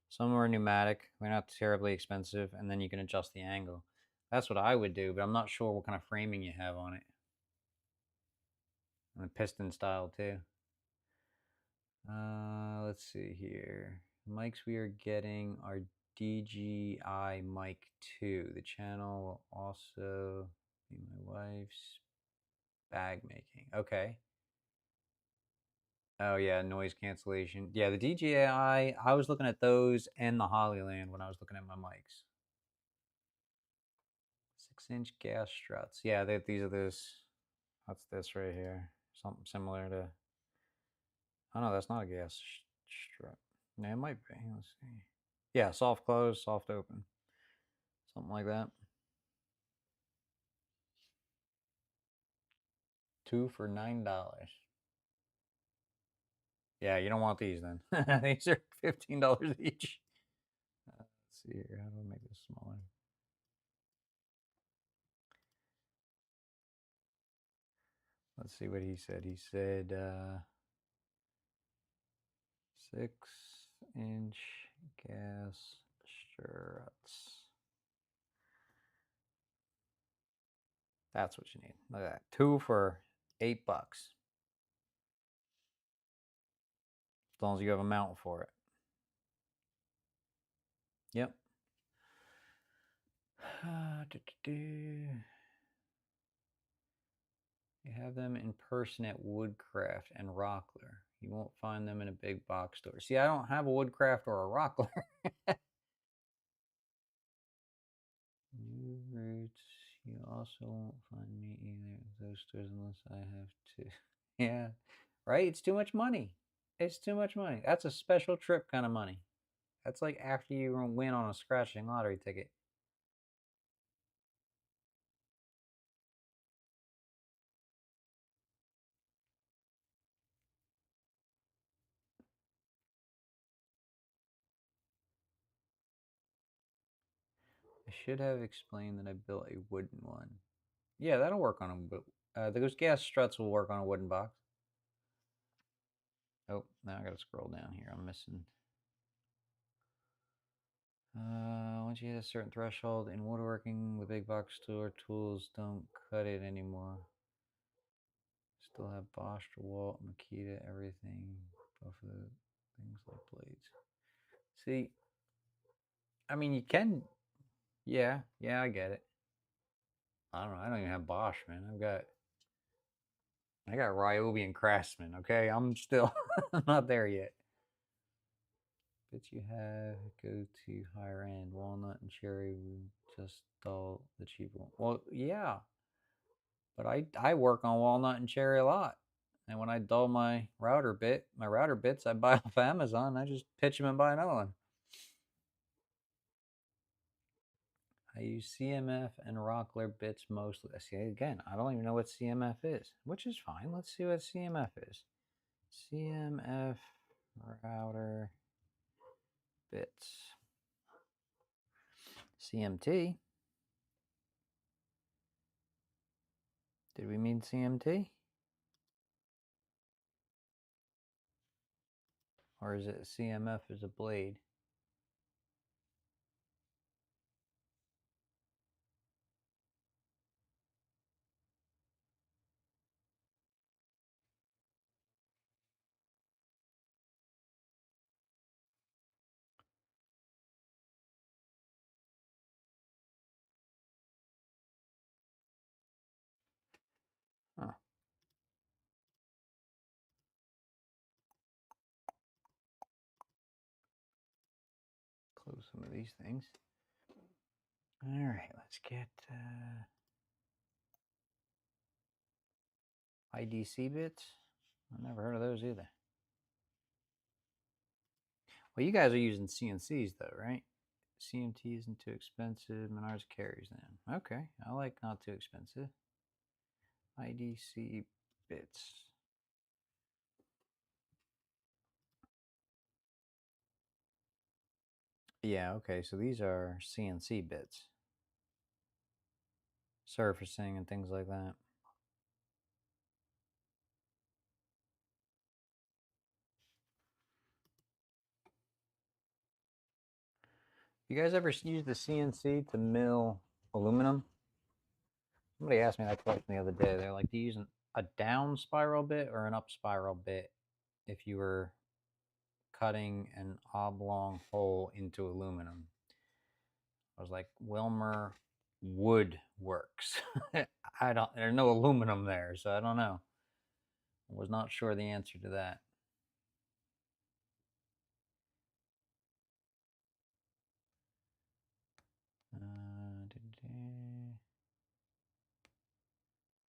Some are pneumatic. They're not terribly expensive, and then you can adjust the angle. That's what I would do, but I'm not sure what kind of framing you have on it. And the piston style too. Let's see here. Mics we are getting are DJI Mic 2. The channel will also be my wife's bag making. Okay. Oh yeah, noise cancellation. Yeah, the DJI, I was looking at those and the Hollyland when I was looking at my mics. 6-inch gas struts. Yeah, these are this. That's this right here. Something similar to. Oh no, that's not a gas strut. Yeah, it might be. Let's see. Yeah, soft close, soft open. Something like that. 2 for $9. Yeah, you don't want these then. These are $15 each. Let's see here. How do I make this smaller? Let's see what he said. He said 6-inch gas struts. That's what you need. Look at that. 2 for $8. As long as you have a mount for it. Yep. You have them in person at Woodcraft and Rockler. You won't find them in a big box store. See, I don't have a Woodcraft or a Rockler. New Roots. You also won't find me either at those stores unless I have to. Yeah, right? It's too much money. It's too much money. That's a special trip kind of money. That's like after you win on a scratching lottery ticket. I should have explained that I built a wooden one. Yeah, that'll work on them, but those gas struts will work on a wooden box. Oh, now I gotta scroll down here. I'm missing. Once you hit a certain threshold in woodworking, the big box store tools don't cut it anymore. Still have Bosch, DeWalt, Makita, everything. Both of the things like blades. See, I mean, you can. Yeah, I get it. I don't know. I don't even have Bosch, man. I got Ryobi and Craftsman. Okay, I'm still not there yet. But you have go to higher end walnut and cherry. We just dull the cheaper one. Well, yeah, but I work on walnut and cherry a lot. And when I dull my router bits, I buy off Amazon. I just pitch them and buy another one. I use CMF and Rockler bits mostly. See, again, I don't even know what CMF is, which is fine. Let's see what CMF is. CMF router bits. CMT. Did we mean CMT? Or is it CMF as a blade? Huh. Close some of these things. All right, let's get IDC bits. I've never heard of those either. Well, you guys are using CNCs though, right? CMT isn't too expensive. Menards carries them. Okay, I like not too expensive. IDC bits. Yeah, okay, so these are CNC bits. Surfacing and things like that. You guys ever use the CNC to mill aluminum? Somebody asked me that question the other day. They're like, do you use a down spiral bit or an up spiral bit if you were cutting an oblong hole into aluminum? I was like, WilmerWoodWorks. There's no aluminum there, so I don't know. I was not sure the answer to that.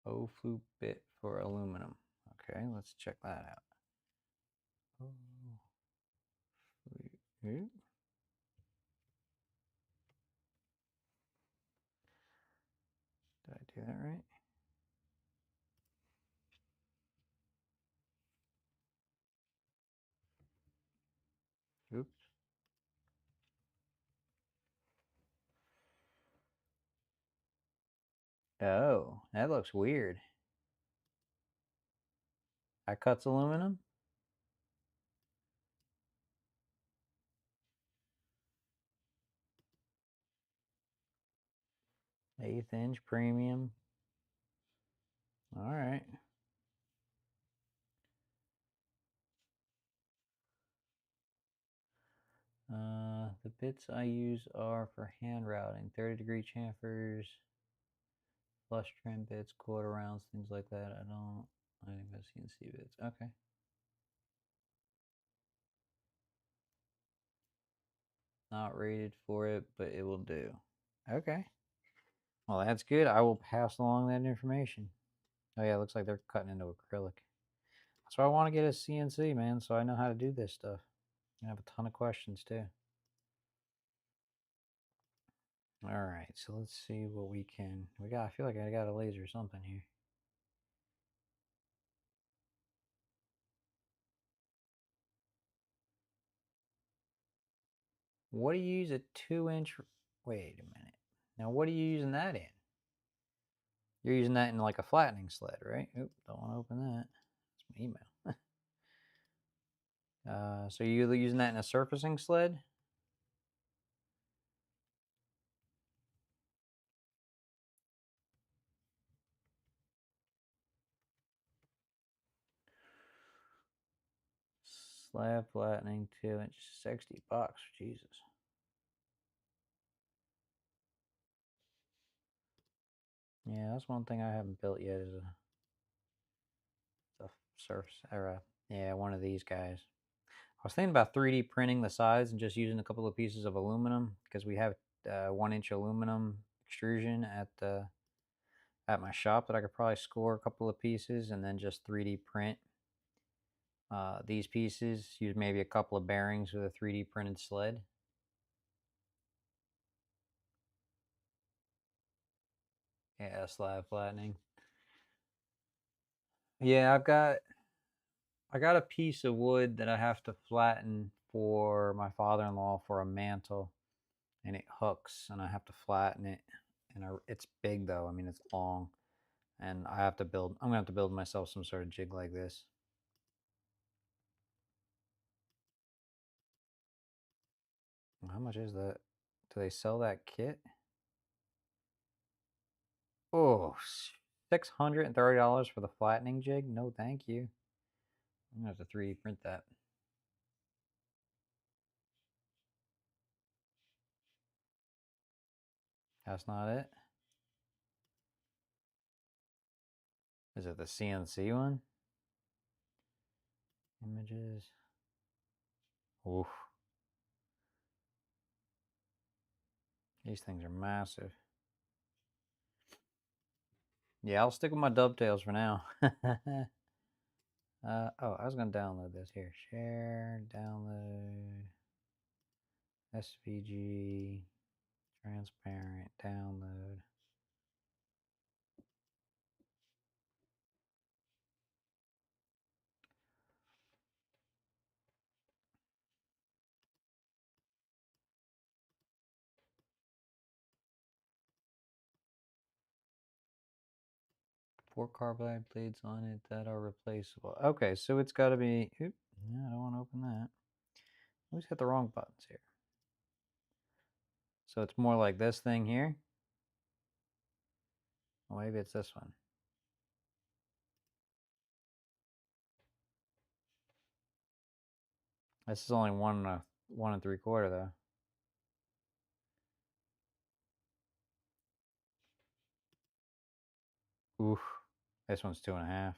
O-flute bit for aluminum. Okay, let's check that out. Oh. Oop. Did I do that right? Oops. Oh, that looks weird. That cuts aluminum? 1/8 inch premium. All right. The bits I use are for hand routing, 30-degree chamfers, flush trim bits, quarter rounds, things like that. I think that's CNC bits. Okay. Not rated for it, but it will do. Okay. Well, that's good. I will pass along that information. Oh yeah, it looks like they're cutting into acrylic. That's why I want to get a CNC, man, so I know how to do this stuff. I have a ton of questions too. All right, so let's see what we got. I feel like I got a laser something here. What do you use a 2-inch? Wait a minute. Now, what are you using that in? You're using that in like a flattening sled, right? Oop, don't want to open that. It's my email. So you're using that in a surfacing sled? Slab flattening, 2-inch, $60. Jesus. Yeah, that's one thing I haven't built yet is a surface or yeah, one of these guys. I was thinking about 3D printing the sides and just using a couple of pieces of aluminum because we have 1-inch aluminum extrusion at my shop that I could probably score a couple of pieces and then just 3D print these pieces. Use maybe a couple of bearings with a 3D printed sled. Yeah, slab flattening. Yeah, I got a piece of wood that I have to flatten for my father-in-law for a mantle, and it hooks, and I have to flatten it. And it's big though. I mean, it's long, and I have to build. I'm gonna have to build myself some sort of jig like this. How much is that? Do they sell that kit? Oh, $630 for the flattening jig? No, thank you. I'm gonna have to 3D print that. That's not it. Is it the CNC one? Images. Oof. These things are massive. Yeah, I'll stick with my dovetails for now. Oh, I was gonna download this here. Share, download, SVG, transparent, download. Four carbide blades on it that are replaceable. Okay, so it's got to be. Oop, no, I don't want to open that. I always hit the wrong buttons here. So it's more like this thing here. Well, maybe it's this one. This is only 1 3/4 though. Oof, this one's 2.5.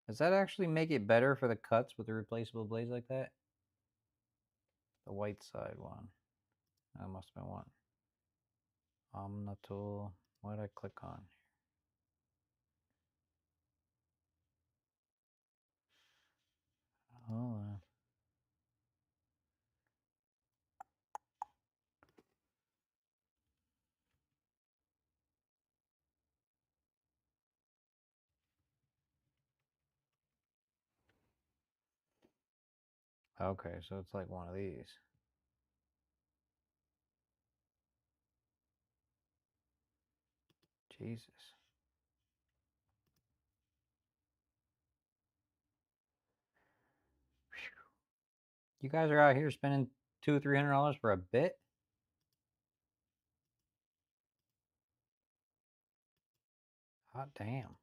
Does that actually make it better for the cuts with the replaceable blades like that? The white side one. That must have been one. Omna tool. What did I click on? Okay, so it's like one of these. Jesus. You guys are out here spending $200 or $300 for a bit? Hot damn.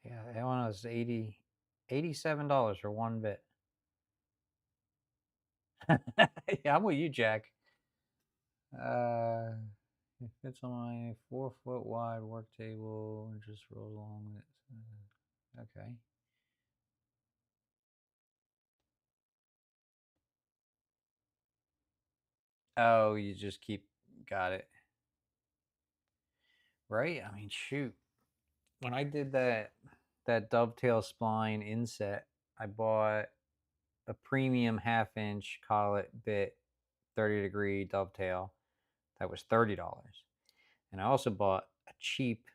Yeah, that one was $87 for one bit. Yeah, I'm with you, Jack. It fits on my 4-foot wide work table and just rolls along with it. Okay. Oh, you just keep got it. Right? I mean, shoot. When I did that dovetail spline inset, I bought a premium half-inch collet bit 30-degree dovetail that was $30. And I also bought a cheap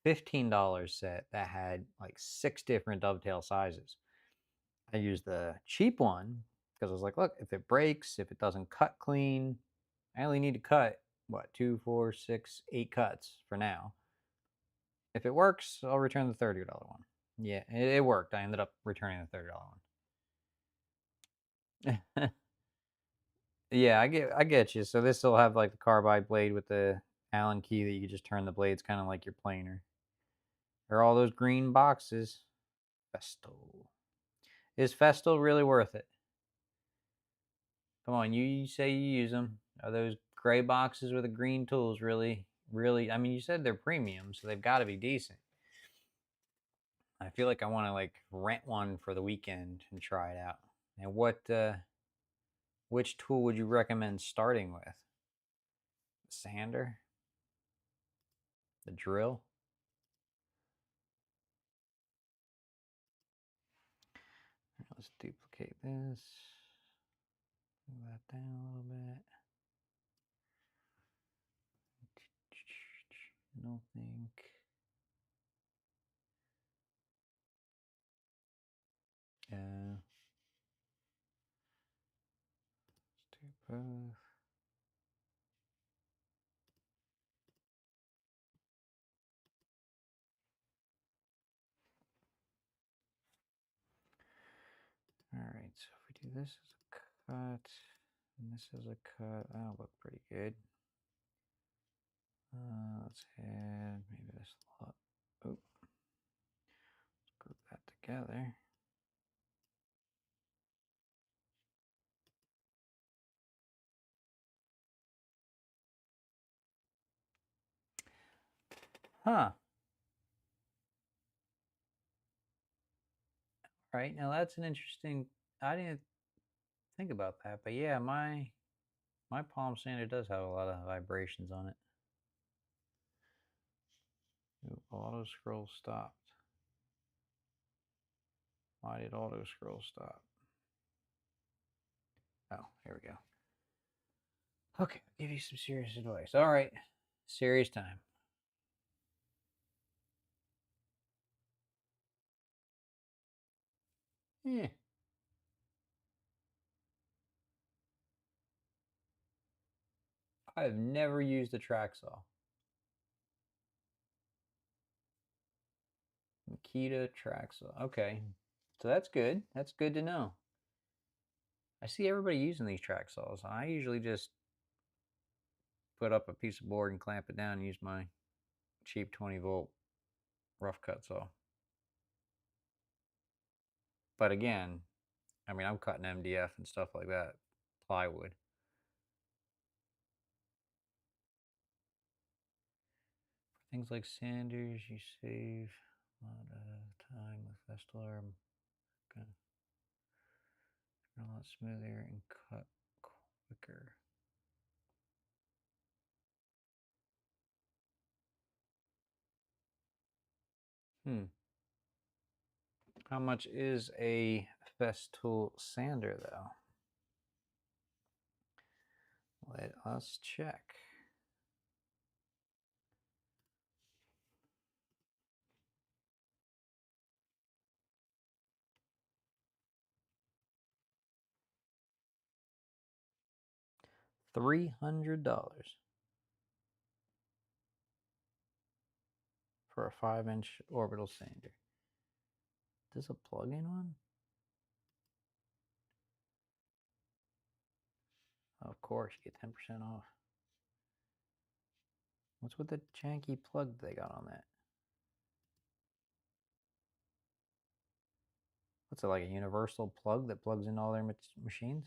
$15 set that had like 6 different dovetail sizes. I used the cheap one because I was like, look, if it breaks, if it doesn't cut clean, I only need to cut what, 2, 4, 6, 8 cuts for now. If it works, I'll return the $30 one. Yeah, it worked. I ended up returning the $30 one. Yeah, I get you. So this will have like the carbide blade with the Allen key that you can just turn the blades kind of like your planer. Or all those green boxes. Festool. Is Festool really worth it? Come on, you say you use them. Are those gray boxes with the green tools really? I mean, you said they're premium, so they've got to be decent. I feel like I want to like rent one for the weekend and try it out. And which tool would you recommend starting with? The sander? The drill? Let's duplicate this. Move that down a little bit. I don't think. Yeah. Let's do both. All right, so if we do this as a cut, and this as a cut, that'll look pretty good. Let's add maybe this lot. Oh, let's group that together. Huh. Right, now that's an interesting. I didn't think about that, but yeah, my palm sander does have a lot of vibrations on it. Ooh, auto scroll stopped. Why did auto scroll stop? Oh, here we go. Okay, I'll give you some serious advice. All right, serious time. Yeah, I've never used a track saw. Makita track saw. Okay, so that's good. That's good to know. I see everybody using these track saws. I usually just put up a piece of board and clamp it down and use my cheap 20-volt rough cut saw. But again, I mean, I'm cutting MDF and stuff like that, plywood. For things like sanders, you save a lot of time with Festool. I'm gonna a lot smoother and cut quicker. Hmm. How much is a Festool sander though? Let us check. $300 for a 5-inch orbital sander. Is this a plug-in one? Of course, you get 10% off. What's with the janky plug they got on that? What's it, like a universal plug that plugs in all their machines?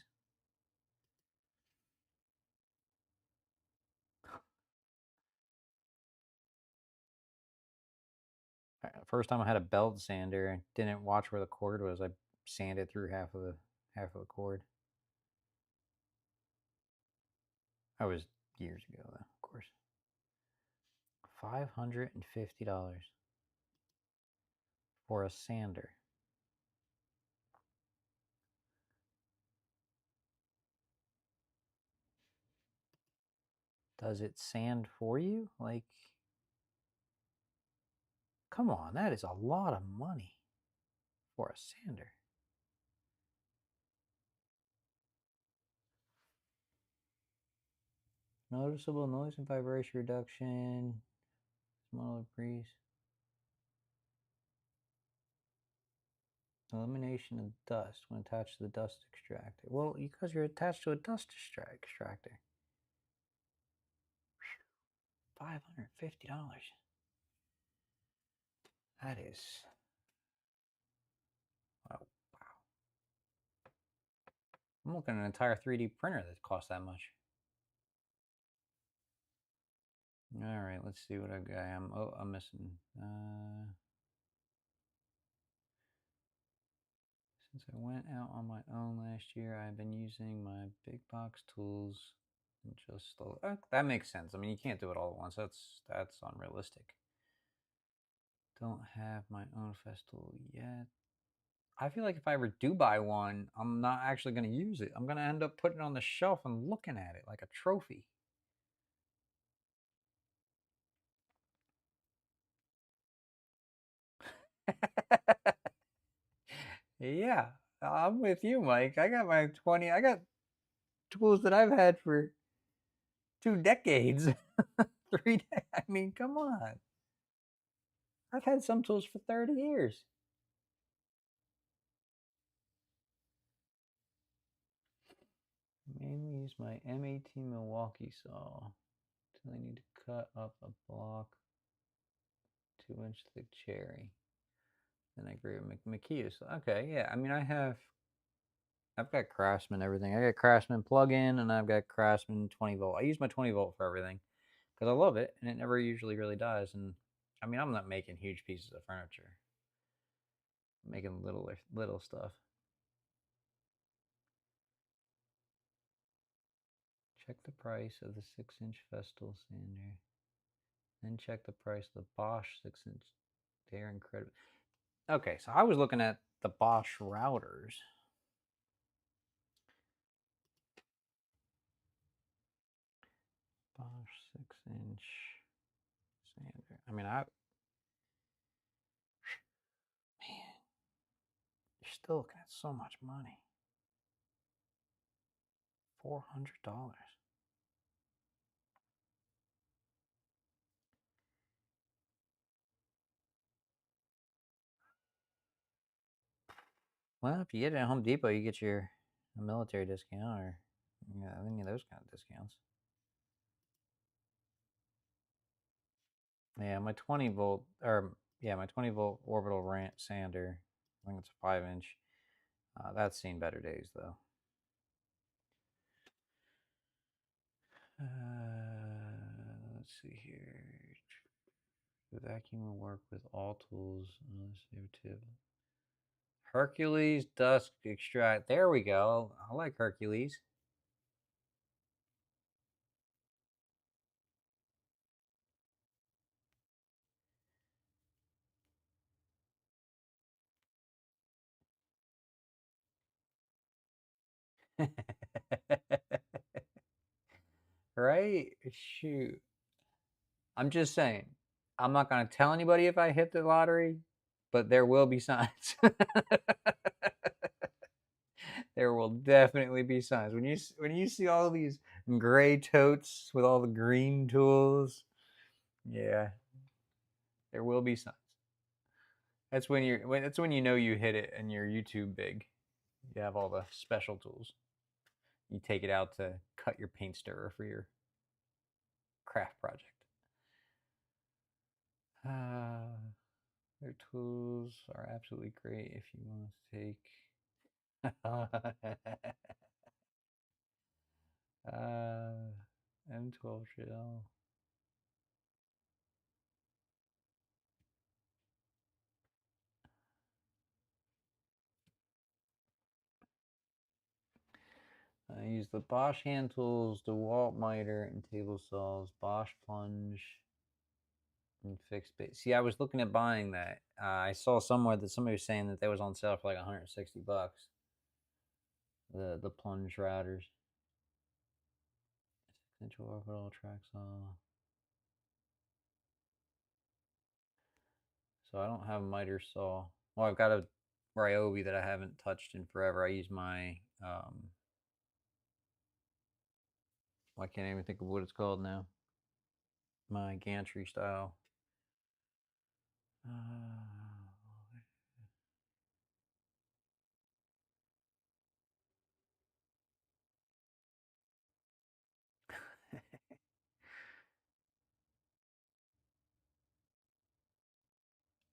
First time I had a belt sander, I didn't watch where the cord was. I sanded through half of the cord. That was years ago, though, of course. $550 for a sander. Does it sand for you? Like, come on, that is a lot of money for a sander. Noticeable noise and vibration reduction. Smaller breeze. Elimination of dust when attached to the dust extractor. Well, because you're attached to a dust extractor. $550. That is. Oh, wow. I'm looking at an entire 3D printer that costs that much. All right, let's see what I got. I'm missing. Since I went out on my own last year, I've been using my big box tools and just slowly. That makes sense. I mean, you can't do it all at once. That's unrealistic. Don't have my own Festool yet. I feel like if I ever do buy one, I'm not actually going to use it. I'm going to end up putting it on the shelf and looking at it like a trophy. Yeah, I'm with you, Mike. I got tools that I've had for 2 decades. I mean, come on. I've had some tools for 30 years. Mainly use my M18 Milwaukee saw until I need to cut up a block 2-inch thick cherry. Then I grab Makita. So, okay, yeah. I mean, I've got Craftsman everything. I got Craftsman plug-in and I've got Craftsman 20 volt. I use my 20 volt for everything because I love it and it never usually really dies. And I mean, I'm not making huge pieces of furniture. I'm making little stuff. Check the price of the 6-inch Festool sander. Then check the price of the Bosch 6-inch. They're incredible. Okay, so I was looking at the Bosch routers. Bosch 6-inch sander. I mean, man, you're still looking at so much money. $400. Well, if you get it at Home Depot, you get your military discount or any of those kind of discounts. Yeah, my 20 volt my 20 volt orbital rant sander. I think it's a 5-inch. That's seen better days though. Let's see here. The vacuum will work with all tools. Hercules dust extract. There we go. I like Hercules. Right? Shoot. I'm just saying. I'm not gonna tell anybody if I hit the lottery, but there will be signs. There will definitely be signs when you see all these gray totes with all the green tools. Yeah, there will be signs. That's when you know you hit it and you're YouTube big. You have all the special tools. You take it out to cut your paint stirrer for your craft project. Their tools are absolutely great if you want to take. M12 shell. I use the Bosch hand tools, DeWalt miter, and table saws, Bosch plunge, and fixed base. See, I was looking at buying that. I saw somewhere that somebody was saying that that was on sale for like 160 bucks. The plunge routers. 6-inch orbital track saw. So I don't have a miter saw. Well, I've got a Ryobi that I haven't touched in forever. I use my I can't even think of what it's called now. My gantry style.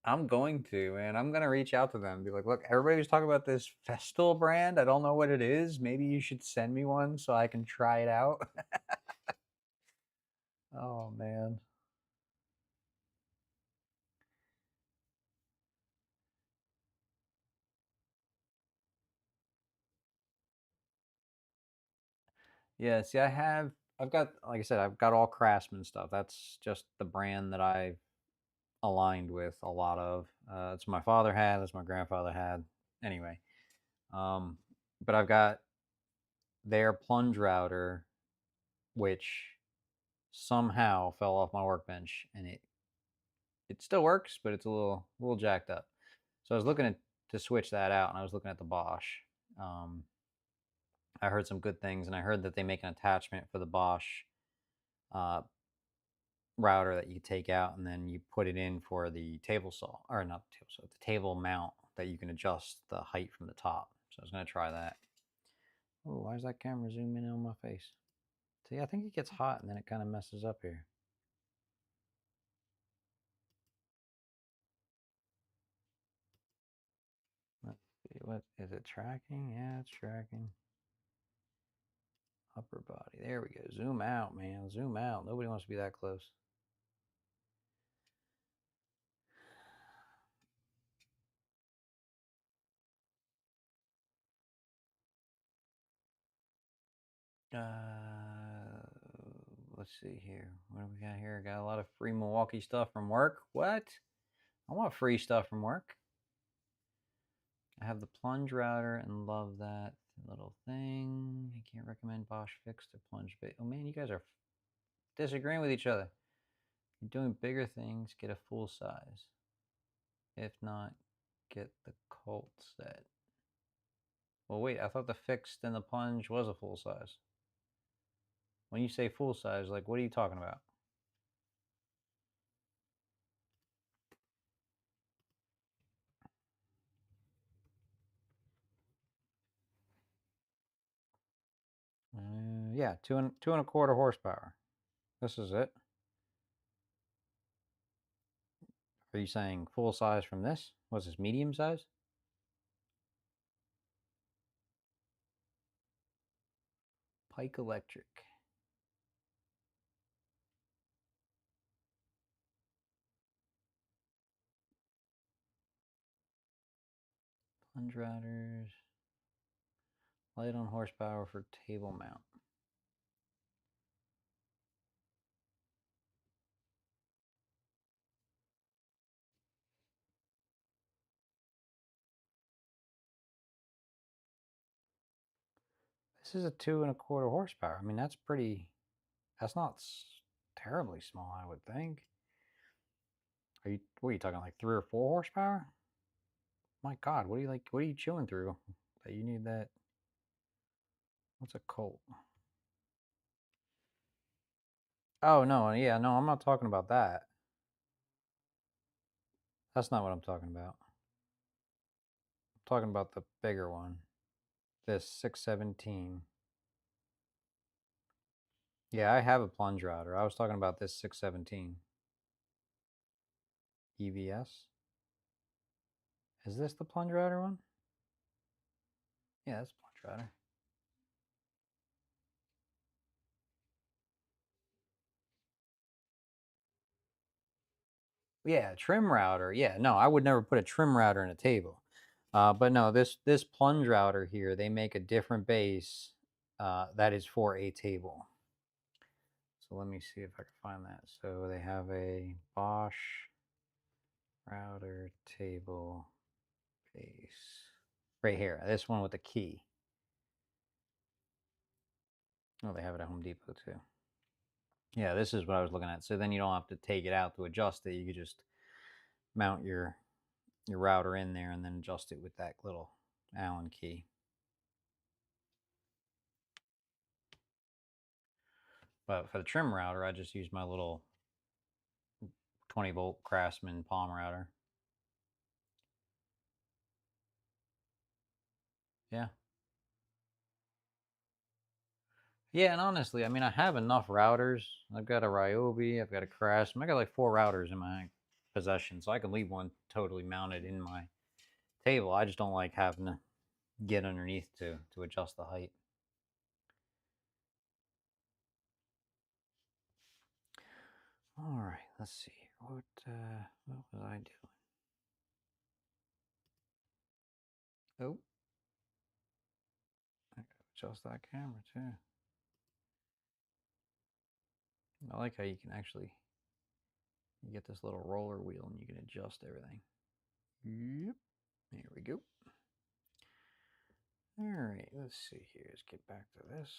I'm going to, man. I'm gonna reach out to them and be like, look, everybody was talking about this Festool brand. I don't know what it is. Maybe you should send me one so I can try it out. Oh man. Yeah, see, I've got, like I said, I've got all Craftsman stuff. That's just the brand that I've aligned with a lot of. It's my father had, it's my grandfather had. Anyway, um, but I've got their plunge router, which somehow fell off my workbench, and it still works, but it's a little jacked up. So I was looking to switch that out, and I was looking at the Bosch. Um, I heard some good things, and I heard that they make an attachment for the Bosch uh, router that you take out, and then you put it in for the table saw, or not the table saw, the table mount that you can adjust the height from the top. So I was going to try that. Oh, why is that camera zooming in on my face? See, I think it gets hot, and then it kind of messes up here. Let's see, what is it tracking? Yeah, it's tracking. Upper body. There we go. Zoom out, man. Zoom out. Nobody wants to be that close. Uh, let's see here. What do we got here? Got a lot of free Milwaukee stuff from work. What? I want free stuff from work. I have the plunge router and love that little thing. I can't recommend Bosch fixed or plunge bait. Oh man, you guys are disagreeing with each other. You're doing bigger things, get a full size. If not, get the Colt set. Well, wait, I thought the fixed and the plunge was a full size. When you say full size, like, what are you talking about? Yeah, two and a quarter horsepower. This is it. Are you saying full size from this? Was this medium size? Pike Electric. Plunge routers. Light on horsepower for table mount. This is a two and a quarter horsepower. I mean, that's pretty That's not terribly small, I would think. What are you talking, like 3 or 4 horsepower? My God, what are you chewing through that you need that? What's a Colt? Oh, no, yeah, no, I'm not talking about that. That's not what I'm talking about. I'm talking about the bigger one. This 617. Yeah, I have a plunge router. I was talking about this 617. EVS? Is this the plunge router one? Yeah, that's plunge router. Yeah, trim router. Yeah, no, I would never put a trim router in a table. But no, this plunge router here, they make a different base that is for a table. So let me see if I can find that. So they have a Bosch router table base. Right here, this one with the key. Oh, they have it at Home Depot too. Yeah, this is what I was looking at. So then you don't have to take it out to adjust it. You could just mount your router in there and then adjust it with that little Allen key. But for the trim router, I just use my little 20-volt Craftsman palm router. Yeah. Yeah, and honestly, I mean, I have enough routers. I've got a Ryobi, I've got a Craftsman. I got like 4 routers in my possession, so I can leave one totally mounted in my table. I just don't like having to get underneath to adjust the height. All right, let's see. What was I doing? Oh, I gotta adjust that camera too. I like how you can actually you get this little roller wheel and you can adjust everything. Yep. There we go. All right, let's see here. Let's get back to this.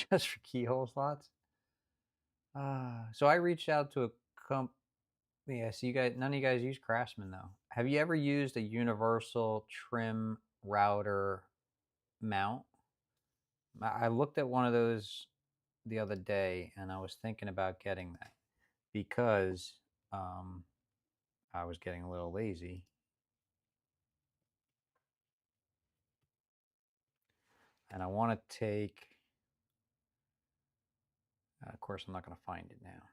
Just for keyhole slots. So I reached out to a comp. Yeah, so you guys, none of you guys use Craftsman though. Have you ever used a universal trim router mount? I looked at one of those the other day, and I was thinking about getting that because I was getting a little lazy. And I want to take, of course, I'm not going to find it now.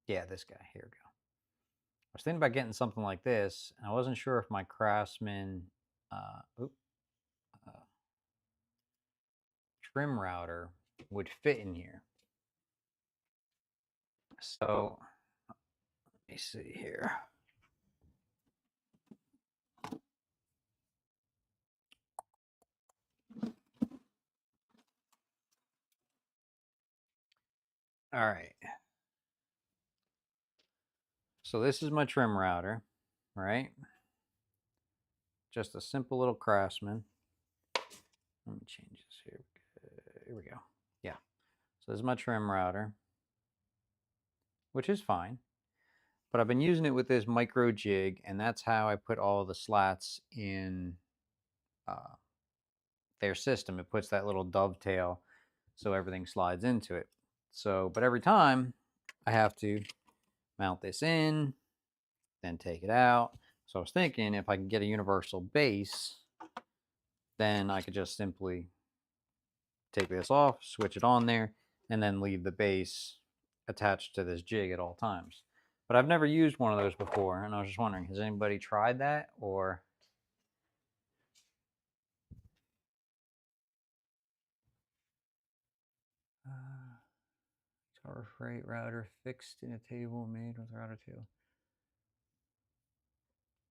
Yeah, this guy. Here we go. I was thinking about getting something like this, and I wasn't sure if my Craftsman trim router would fit in here. So let me see here. All right. So this is my trim router, right? Just a simple little Craftsman. Let me change this here. Here we go. Yeah. So this is my trim router, which is fine. But I've been using it with this micro jig, and that's how I put all the slats in their system. It puts that little dovetail so everything slides into it. So, but every time I have to mount this in, then take it out. So I was thinking if I can get a universal base, then I could just simply take this off, switch it on there, and then leave the base attached to this jig at all times. But I've never used one of those before, and I was just wondering, has anybody tried that, or? Tower freight router fixed in a table made with router tail.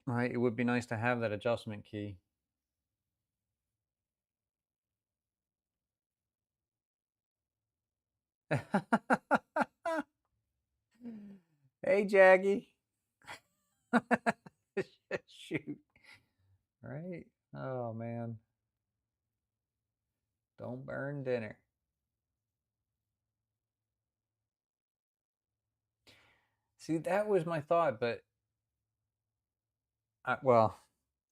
Right, it would be nice to have that adjustment key. Hey, Jackie. Shoot. Right? Oh, man. Don't burn dinner. See, that was my thought, but well,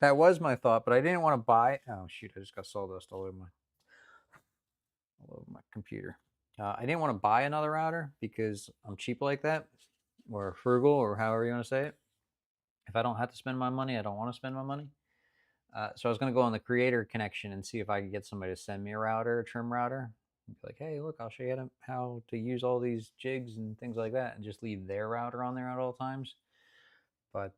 that was my thought, but I didn't want to buy. Oh shoot! I just got sawdust all over my computer. I didn't want to buy another router because I'm cheap like that, or frugal, or however you want to say it. If I don't have to spend my money, I don't want to spend my money. So I was going to go on the creator connection and see if I could get somebody to send me a router, a trim router. Be like, hey, look, I'll show you how to use all these jigs and things like that, and just leave their router on there at all times. But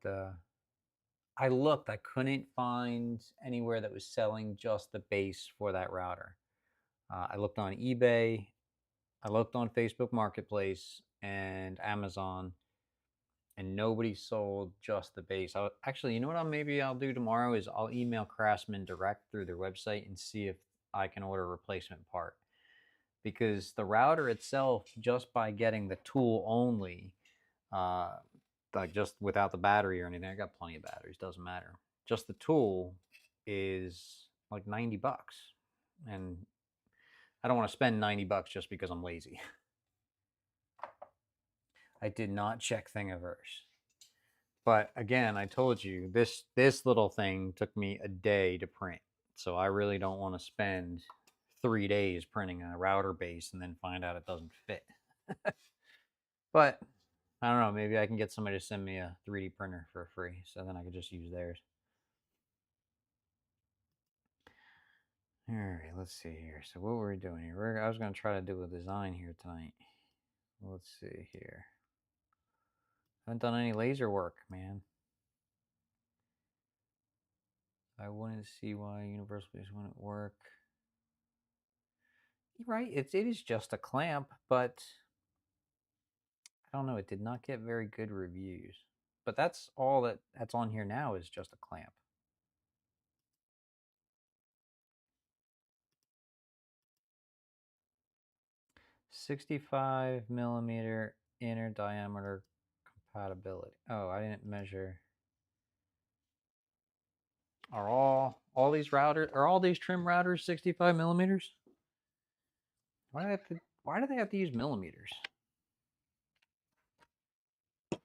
I looked, I couldn't find anywhere that was selling just the base for that router. I looked on eBay, I looked on Facebook Marketplace and Amazon, and nobody sold just the base. Actually, you know what? Maybe I'll do tomorrow is I'll email Craftsman direct through their website and see if I can order a replacement part. Because the router itself, just by getting the tool only, uh, like just without the battery or anything, I got plenty of batteries, doesn't matter. Just the tool is like 90 bucks. And I don't want to spend 90 bucks just because I'm lazy. I did not check Thingiverse. But again, I told you this little thing took me a day to print. So I really don't want to spend 3 days printing a router base and then find out it doesn't fit. But I don't know, maybe I can get somebody to send me a 3D printer for free, so then I could just use theirs. All right, let's see here. So what were we doing here? I was going to try to do a design here tonight. Let's see here. I haven't done any laser work, man. I wouldn't see why universal base wouldn't work. You're right, it is just a clamp, but I don't know, it did not get very good reviews. But that's all that's on here now is just a clamp. .65mm inner diameter compatibility. Oh, I didn't measure. Are all these routers, are all these trim routers 65 millimeters? Why do they have to use millimeters? Let's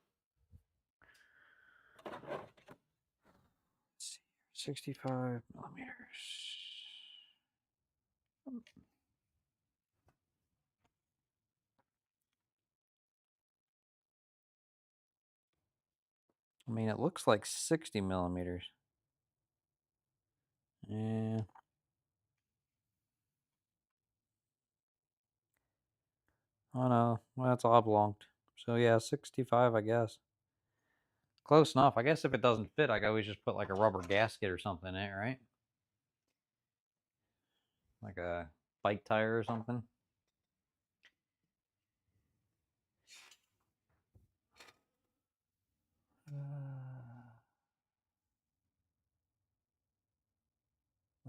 see, 65 millimeters. I mean, it looks like 60 millimeters. Yeah. Oh no, well, that's oblong. So yeah, 65, I guess. Close enough. I guess if it doesn't fit, I can always just put like a rubber gasket or something in it, right? Like a bike tire or something.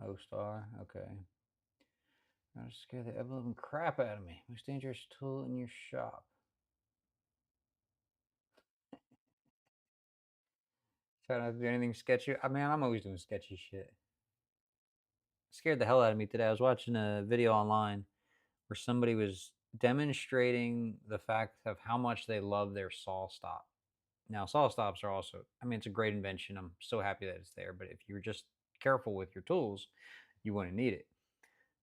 O-Star, okay. Trying to scare the ever-living crap out of me. Most dangerous tool in your shop. Trying not to do anything sketchy. I mean, I'm always doing sketchy shit. Scared the hell out of me today. I was watching a video online where somebody was demonstrating the fact of how much they love their saw stop. Now, saw stops are also, I mean, it's a great invention. I'm so happy that it's there. But if you're just careful with your tools, you wouldn't need it.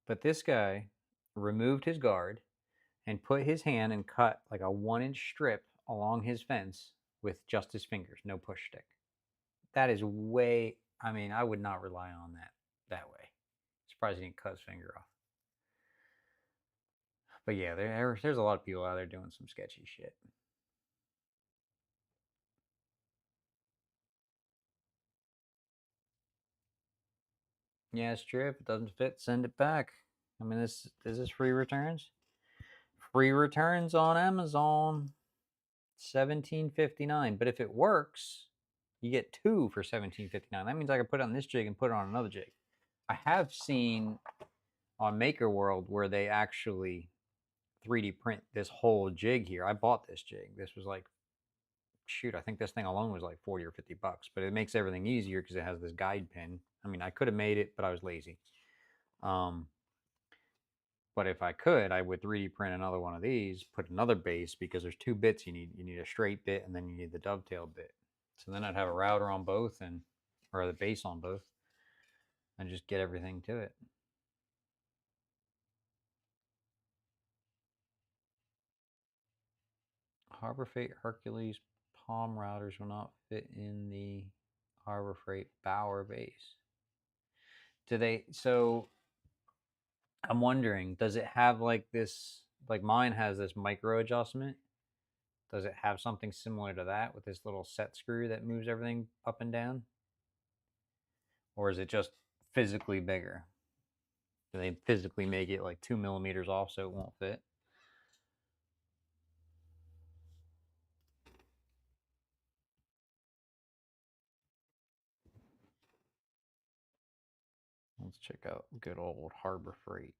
But this guy removed his guard and put his hand and cut like a 1-inch strip along his fence with just his fingers, no push stick. That is way, I mean, I would not rely on that way. Surprised he didn't cut his finger off. But yeah, there's a lot of people out there doing some sketchy shit. Yeah, it's true. If it doesn't fit, send it back. I mean, is this free returns? Free returns on Amazon, $17.59. But if it works, you get 2 for $17.59. That means I can put it on this jig and put it on another jig. I have seen on Maker World where they actually 3D print this whole jig here. I bought this jig. This was like, shoot, I think this thing alone was like 40 or 50 bucks, but it makes everything easier because it has this guide pin. I mean, I could have made it, but I was lazy. But if I could, I would 3D print another one of these, put another base, because there's two bits you need. You need a straight bit and then you need the dovetail bit. So then I'd have a router on both and or the base on both and just get everything to it. Harbor Freight Hercules palm routers will not fit in the Harbor Freight Bower base. Do they? So I'm wondering, does it have like this? Like mine has this micro adjustment. Does it have something similar to that with this little set screw that moves everything up and down? Or is it just physically bigger? Do they physically make it like 2 millimeters off so it won't fit? Let's check out good old Harbor Freight.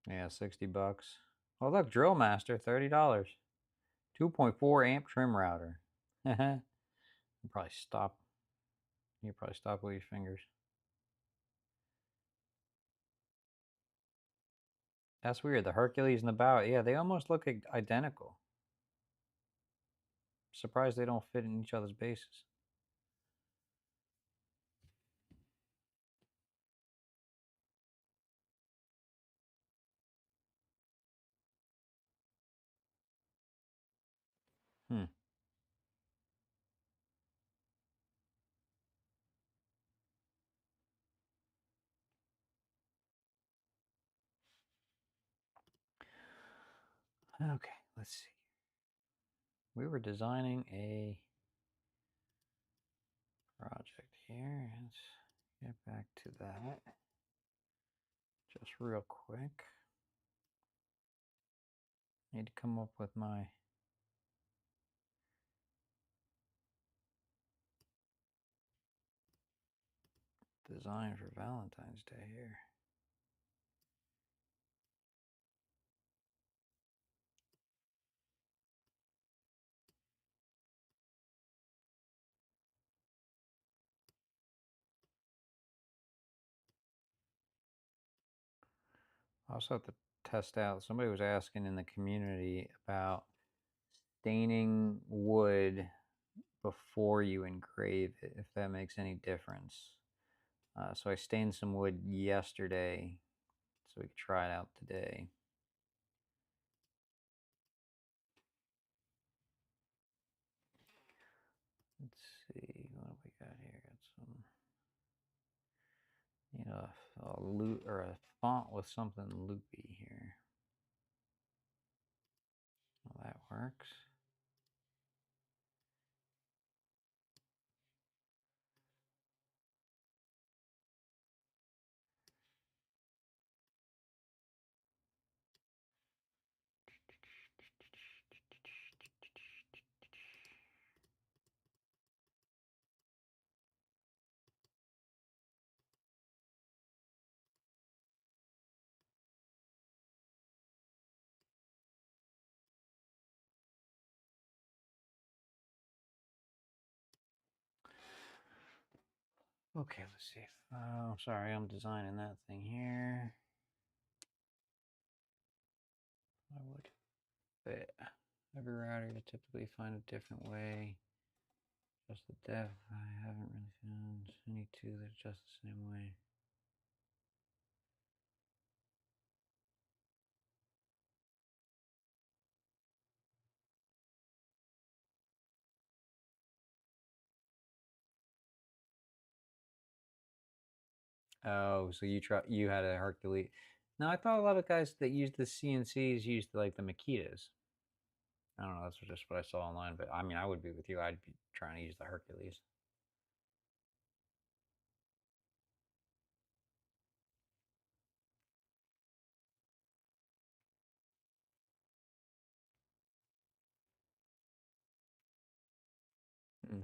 Yeah, $60. Oh, look, Drill Master, $30. 2.4 amp trim router. You probably stop. You probably stop with your fingers. That's weird. The Hercules and the Bow, yeah, they almost look identical. Surprised they don't fit in each other's bases. Hmm. Okay, let's see. We were designing a project here. Let's get back to that just real quick. Need to come up with my design for Valentine's Day here. I also have to test out. Somebody was asking in the community about staining wood before you engrave it, if that makes any difference. So I stained some wood yesterday, so we could try it out today. Let's see what we got here. Got some, a loop or a font with something loopy here. Well, that works. Okay, let's see. Oh, sorry, I'm designing that thing here. I would fit. Every router you typically find a different way. Just the depth. I haven't really found any two that adjust the same way. Oh, so you had a Hercules. No, I thought a lot of guys that used the CNCs used like the Makitas. I don't know. That's just what I saw online. But I mean, I would be with you. I'd be trying to use the Hercules. Mm.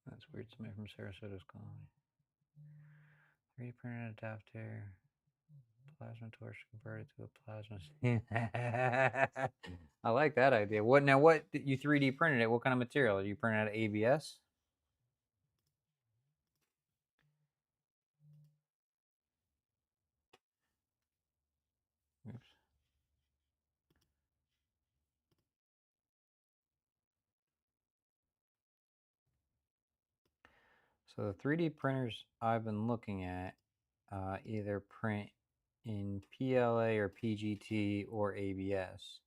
That's weird. Somebody from Sarasota's calling me. 3D printed adapter. Plasma torch converted to a plasma. I like that idea. What now? What you 3D printed it? What kind of material? You printed out of ABS? Oops. So the 3D printers I've been looking at either print in PLA or PGT or ABS.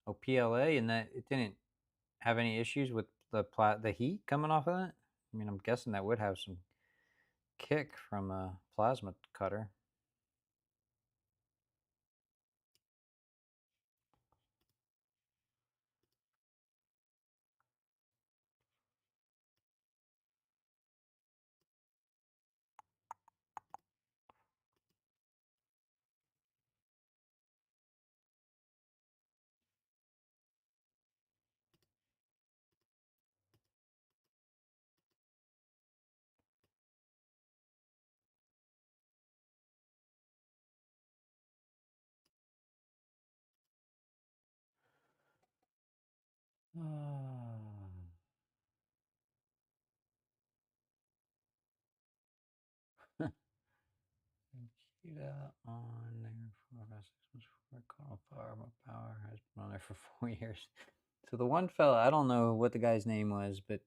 Oh, PLA, and that it didn't have any issues with the heat coming off of that. I mean, I'm guessing that would have some kick from a plasma cutter. Computer on there for about 6 months before it caught on fire. My power has been on there for 4 years. So the one fella, I don't know what the guy's name was, but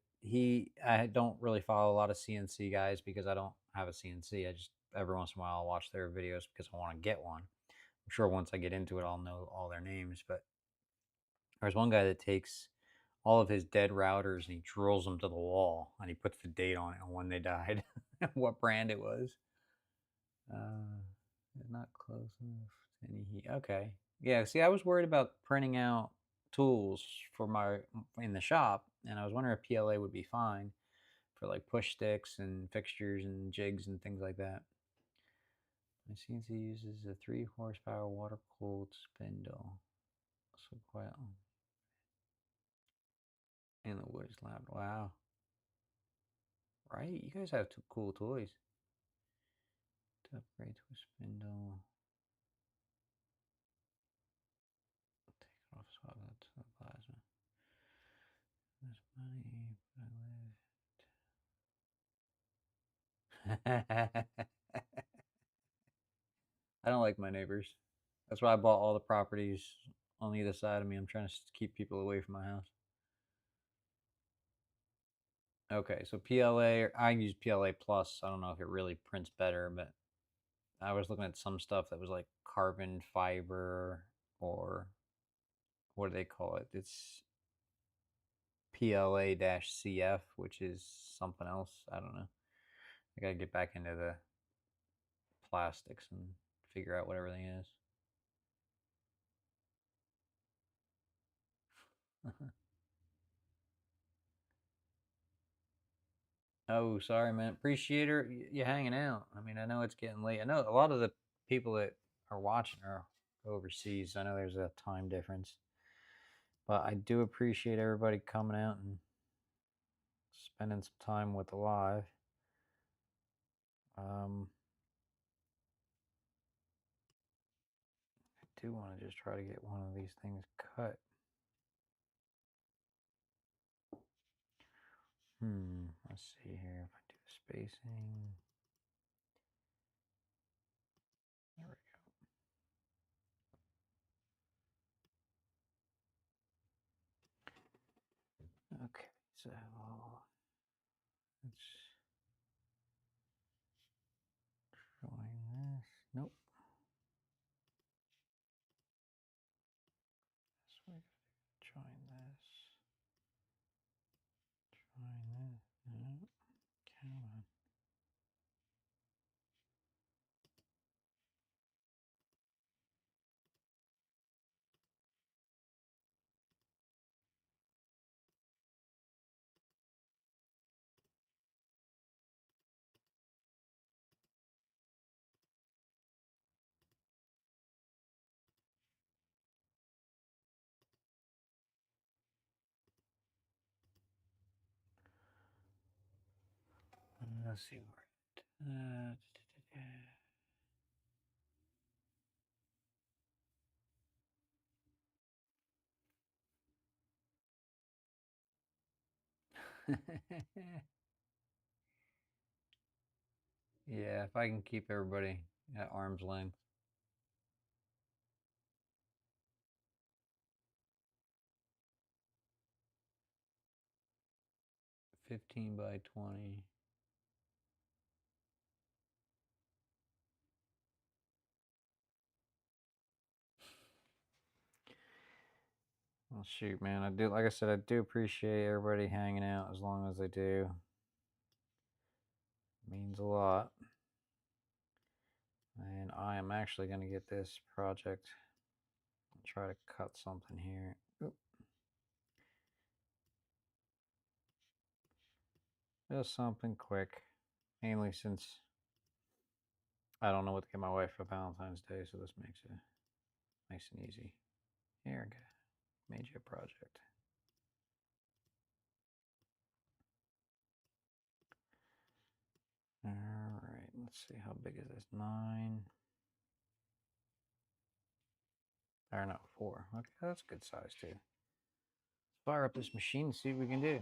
I don't really follow a lot of CNC guys because I don't have a CNC. I just every once in a while I'll watch their videos because I want to get one. I'm sure once I get into it, I'll know all their names. But there's one guy that takes all of his dead routers and he drills them to the wall and he puts the date on it and when they died, what brand it was. Not close enough to any heat. Okay. Yeah, see, I was worried about printing out tools for my in the shop, and I was wondering if PLA would be fine for like push sticks and fixtures and jigs and things like that. My CNC uses a 3 horsepower water cooled spindle. So quite and the wood is loud. Wow. Right? You guys have two cool toys. To upgrade to a spindle. Take it off, swap that to the plasma. There's money, but I live. I don't like my neighbors. That's why I bought all the properties on either side of me. I'm trying to keep people away from my house. Okay, so PLA, I use PLA Plus. I don't know if it really prints better, but I was looking at some stuff that was like carbon fiber or what do they call it? It's PLA-CF, which is something else. I don't know. I gotta get back into the plastics and figure out what everything is. Oh, sorry, man. Appreciate you hanging out. I mean, I know it's getting late. I know a lot of the people that are watching are overseas. I know there's a time difference, but I do appreciate everybody coming out and spending some time with the live. I do want to just try to get one of these things cut. Let's see here if I do the spacing. There we go. Okay, so let's join this. Nope. So we gotta join this. Join this. No. Come on. Let's see where. Yeah, if I can keep everybody at arm's length. 15 by 20. Well, shoot, man. I do, like I said, I do appreciate everybody hanging out as long as they do. It means a lot. And I am actually going to get this project and try to cut something here. Oop. Just something quick, mainly since I don't know what to get my wife for Valentine's Day, so this makes it nice and easy. Here, made you a project. All right, let's see, how big is this? 9. Or no, 4. Okay, that's a good size too. Let's fire up this machine and see what we can do.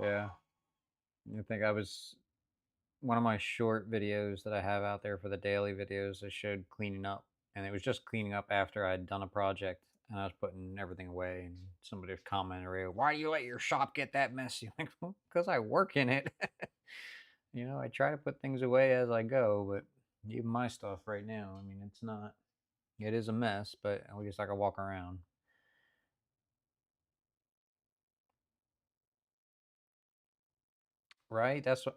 Yeah, I think I was one of my short videos that I have out there for the daily videos. I showed cleaning up, and it was just cleaning up after I'd done a project and I was putting everything away. And somebody commented, "Why do you let your shop get that messy?" Like, well, because I work in it. You know, I try to put things away as I go, but even my stuff right now, I mean, it's not. It is a mess, but at least I can walk around. Right? That's what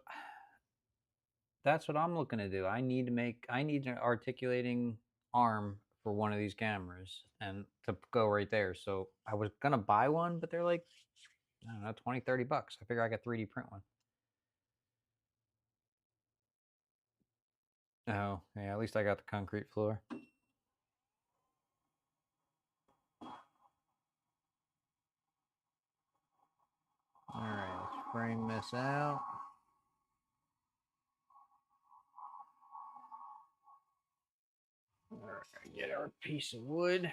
I'm looking to do. I need an articulating arm for one of these cameras and to go right there. So I was gonna buy one, but they're like, I don't know, 20, 30 bucks. I figure I could 3D print one. Oh, yeah, at least I got the concrete floor. All right, let's frame this out. All right, get our piece of wood.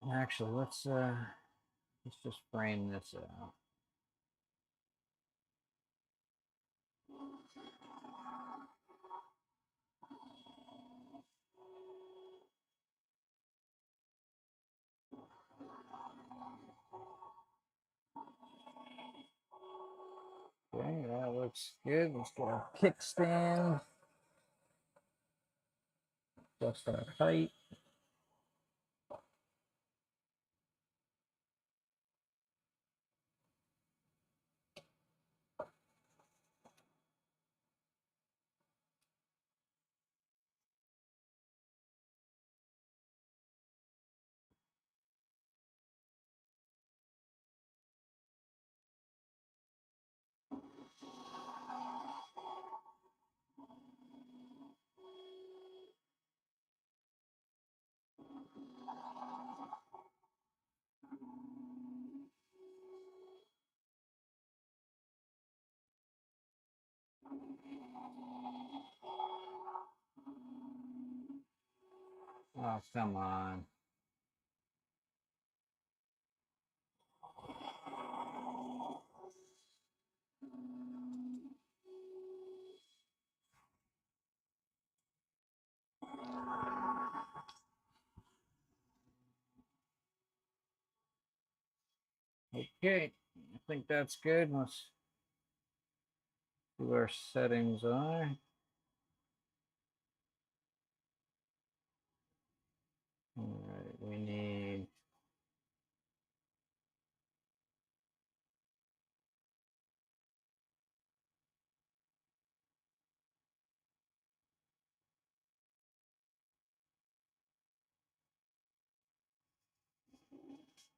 Actually, let's just frame this out. Okay, that looks good. Let's get a kickstand. Adjust our height. Oh, come on. Okay, I think that's good. Let's see what our settings are. All right, we need.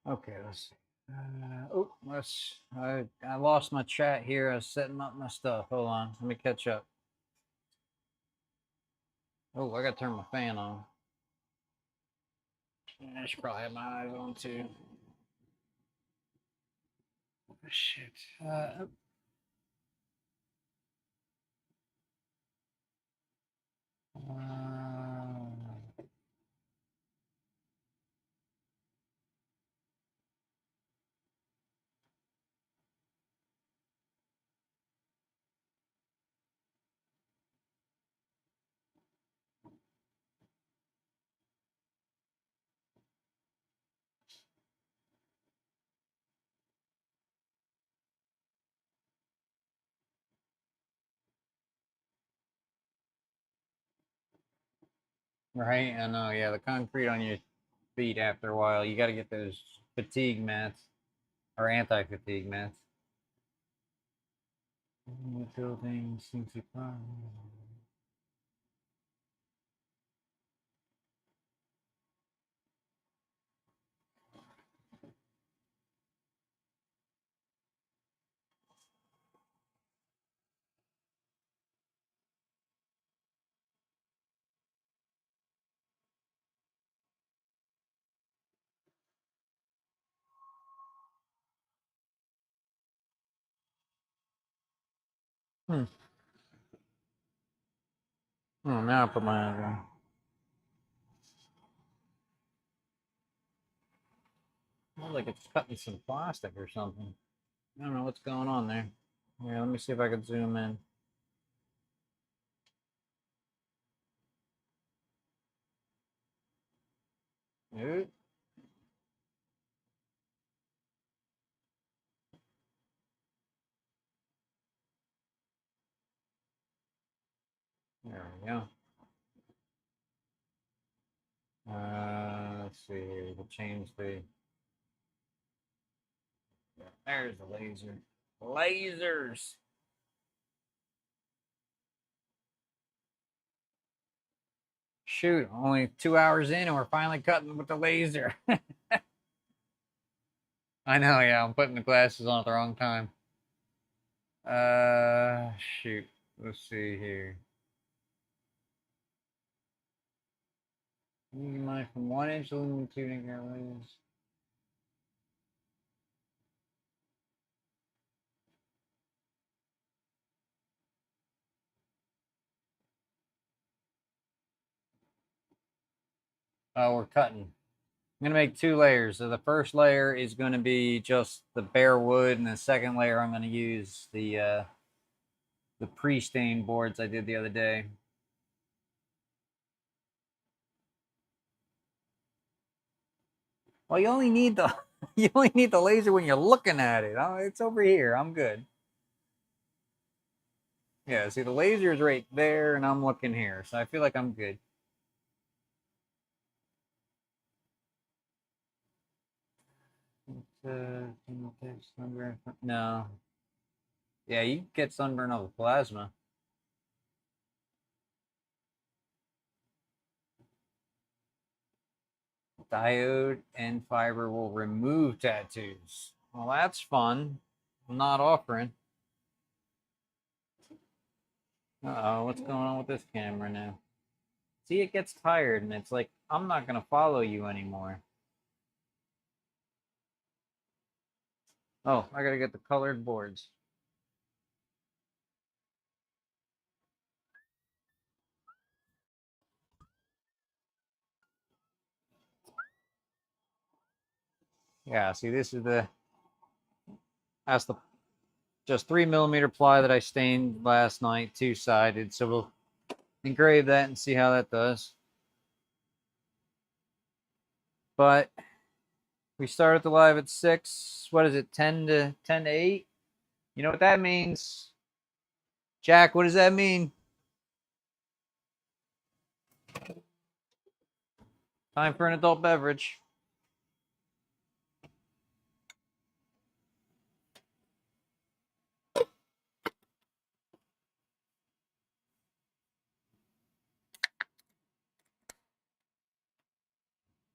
Okay, let's see. I lost my chat here. I was setting up my stuff. Hold on, let me catch up. Oh, I gotta turn my fan on. I should probably have my eyes on too. Oh, shit. Right, I know. Yeah, the concrete on your feet after a while. You got to get those fatigue mats or anti-fatigue mats. Building seems to be fine. Hmm. Oh, now I put my eyes on. Looks like it's cutting some plastic or something. I don't know what's going on there. Yeah, let me see if I can zoom in. Oop. There we go. Let's see. We'll change the. There's the laser. Lasers. Shoot, only 2 hours in, and we're finally cutting with the laser. I know. Yeah, I'm putting the glasses on at the wrong time. Shoot. Let's see here. My from 1 inch aluminum tubing lasers. Oh, we're cutting. I'm gonna make 2 layers. So the first layer is gonna be just the bare wood, and the second layer I'm gonna use the pre-stained boards I did the other day. Well, you only need the you only need the laser when you're looking at it. Oh, it's over here. I'm good. Yeah, see the laser is right there, and I'm looking here, so I feel like I'm good. No. Yeah, you get sunburn of the plasma. Diode and fiber will remove tattoos. Well, that's fun. I'm not offering. Uh-oh, what's going on with this camera now? See, it gets tired, and it's like, I'm not going to follow you anymore. Oh, I got to get the colored boards. Yeah, see, this is that's the just 3mm ply that I stained last night, two-sided. So we'll engrave that and see how that does. But we started the live at 6. What is it? 10 to 8. You know what that means, Jack? What does that mean? Time for an adult beverage.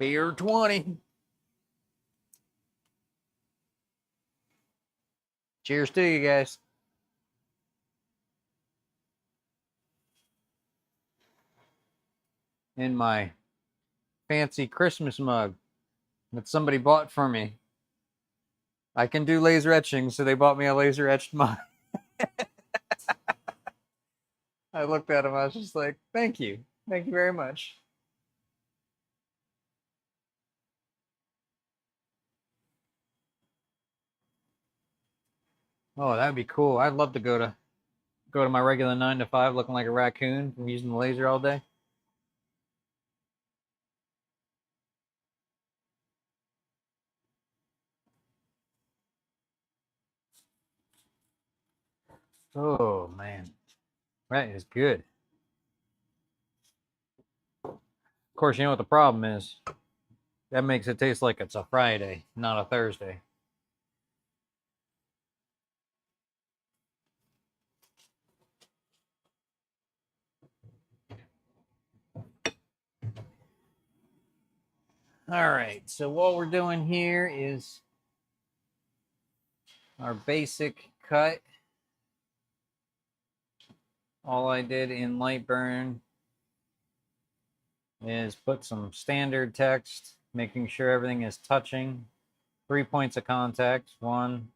Beer 20. Cheers to you guys. In my fancy Christmas mug that somebody bought for me. I can do laser etching, so they bought me a laser etched mug. I looked at him, I was just like, thank you. Thank you very much. Oh, that'd be cool. I'd love to go to my regular 9 to 5 looking like a raccoon from using the laser all day. Oh man, that is good. Of course, you know what the problem is? That makes it taste like it's a Friday, not a Thursday. All right, so what we're doing here is our basic cut. All I did in Lightburn is put some standard text, making sure everything is touching. 3 points of contact. 1,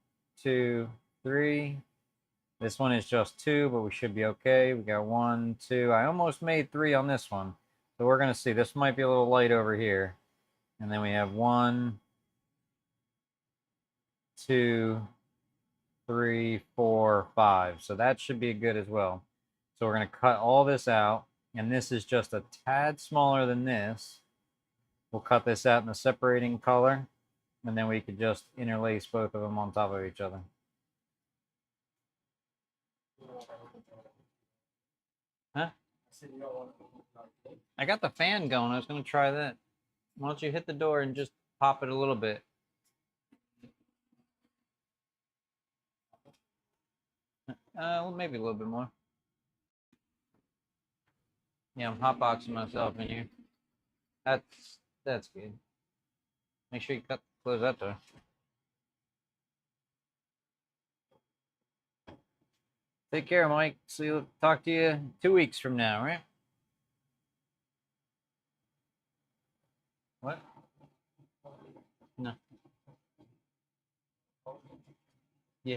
2, 3. This one is just 2, but we should be okay. We got 1, 2. I almost made 3 on this one. So we're going to see. This might be a little light over here. And then we have 1, 2, 3, 4, 5. So that should be good as well. So we're going to cut all this out. And this is just a tad smaller than this. We'll cut this out in the separating color. And then we could just interlace both of them on top of each other. Huh? I got the fan going. I was going to try that. Why don't you hit the door and just pop it a little bit? Well, maybe a little bit more. Yeah, I'm hotboxing myself in here. That's good. Make sure you close that door. Take care, Mike. See you. Talk to you 2 weeks from now, right? What? No. Yeah.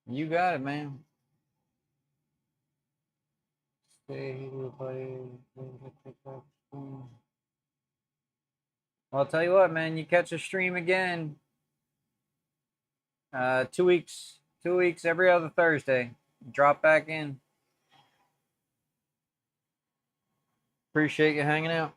You got it, man. Well, I'll tell you what, man. You catch a stream again. 2 weeks. 2 weeks every other Thursday. Drop back in. Appreciate you hanging out.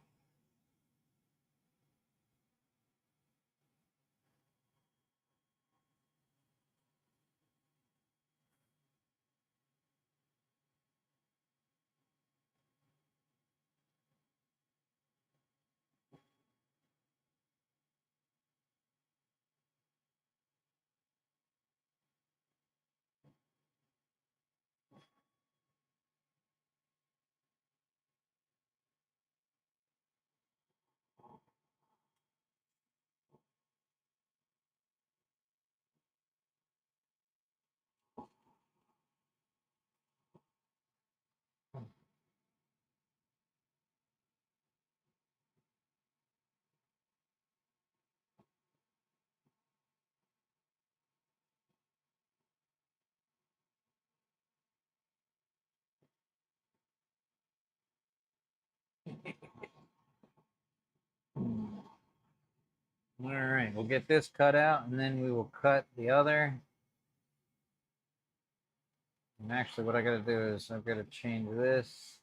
All right, we'll get this cut out, and then we will cut the other. And actually what I gotta do is I've got to change this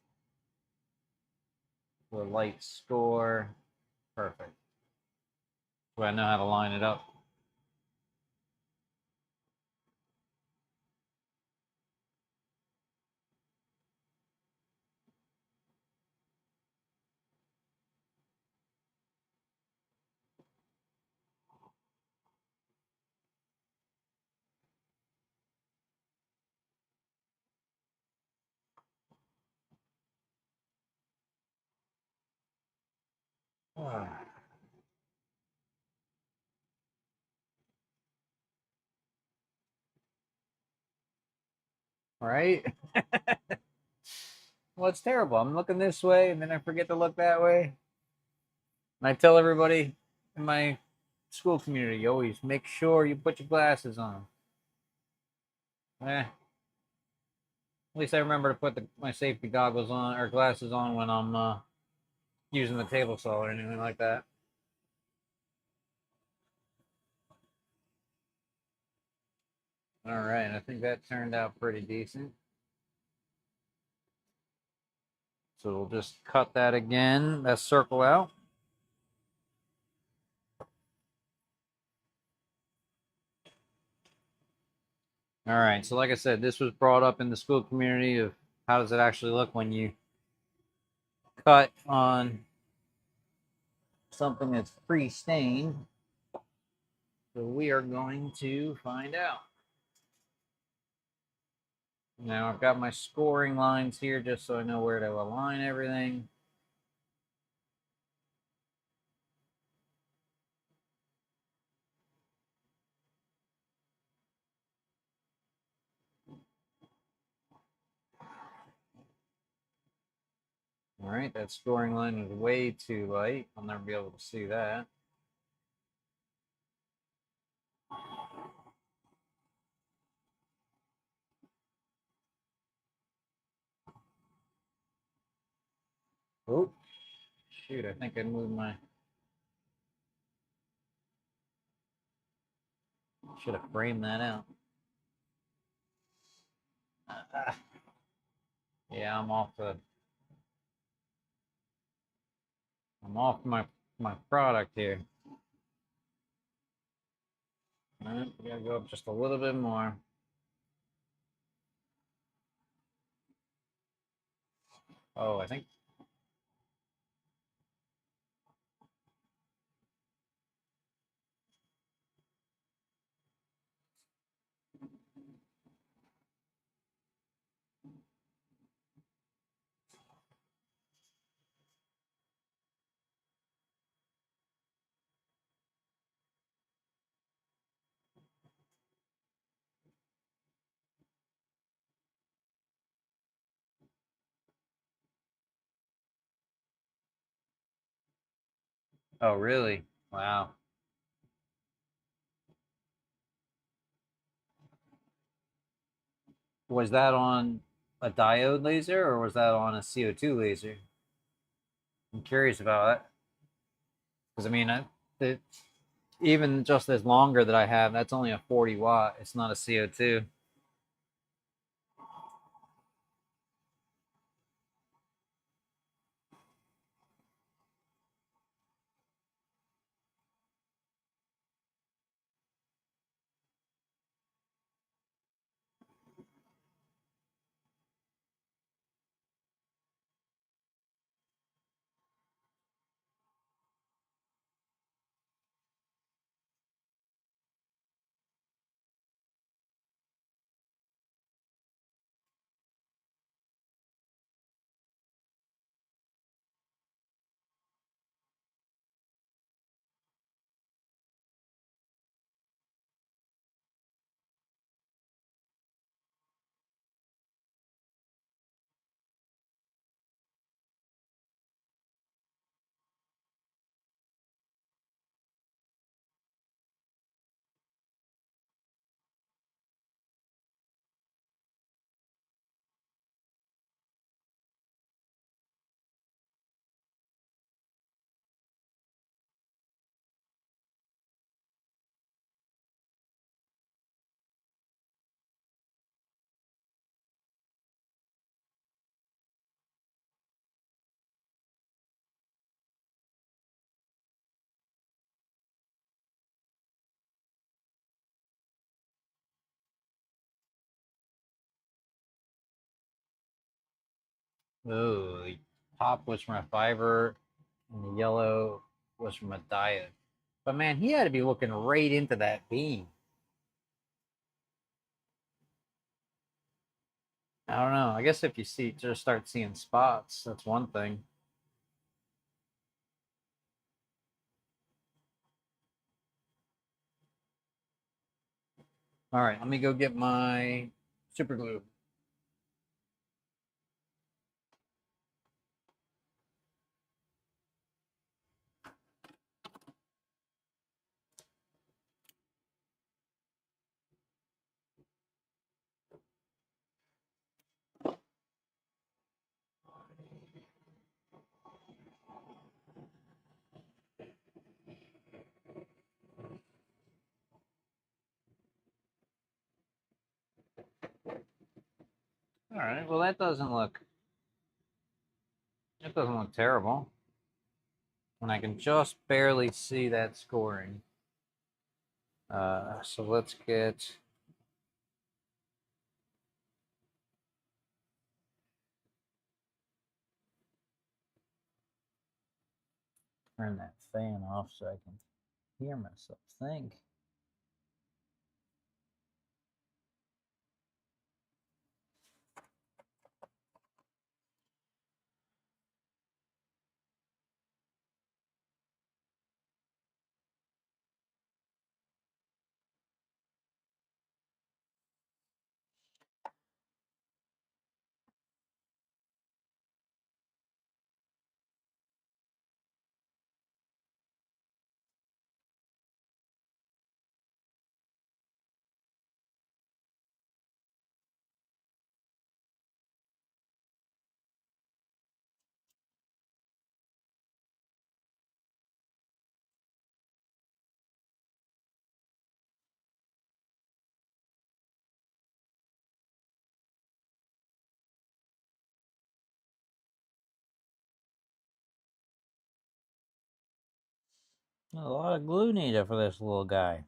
to a light score. Perfect. So I know how to line it up. All right. Well, it's terrible. I'm looking this way and then I forget to look that way. And I tell everybody in my school community, always make sure you put your glasses on. At least I remember to put my safety goggles on or glasses on when I'm using the table saw or anything like that. All right, I think that turned out pretty decent. So we'll just cut that again, that circle out. All right, so like I said, this was brought up in the school community of how does it actually look when you cut on something that's pre-stained. So we are going to find out. Now I've got my scoring lines here just so I know where to align everything. All right, that scoring line is way too light. I'll never be able to see that. Oh, shoot, I think I moved my... Should have framed that out. Yeah, I'm off my product here. All right, we gotta go up just a little bit more. Oh, I think... Oh, really? Wow. Was that on a diode laser or was that on a CO2 laser? I'm curious about that. Because I mean, it, even just as longer that I have, that's only a 40 watt. It's not a CO2. Oh, the pop was from a fiber, and the yellow was from a diode. But man, he had to be looking right into that beam. I don't know. I guess if you see, just start seeing spots, that's one thing. All right, let me go get my super glue. All right, well that doesn't look terrible. And I can just barely see that scoring. So let's get turn that fan off so I can hear myself think. A lot of glue needed for this little guy.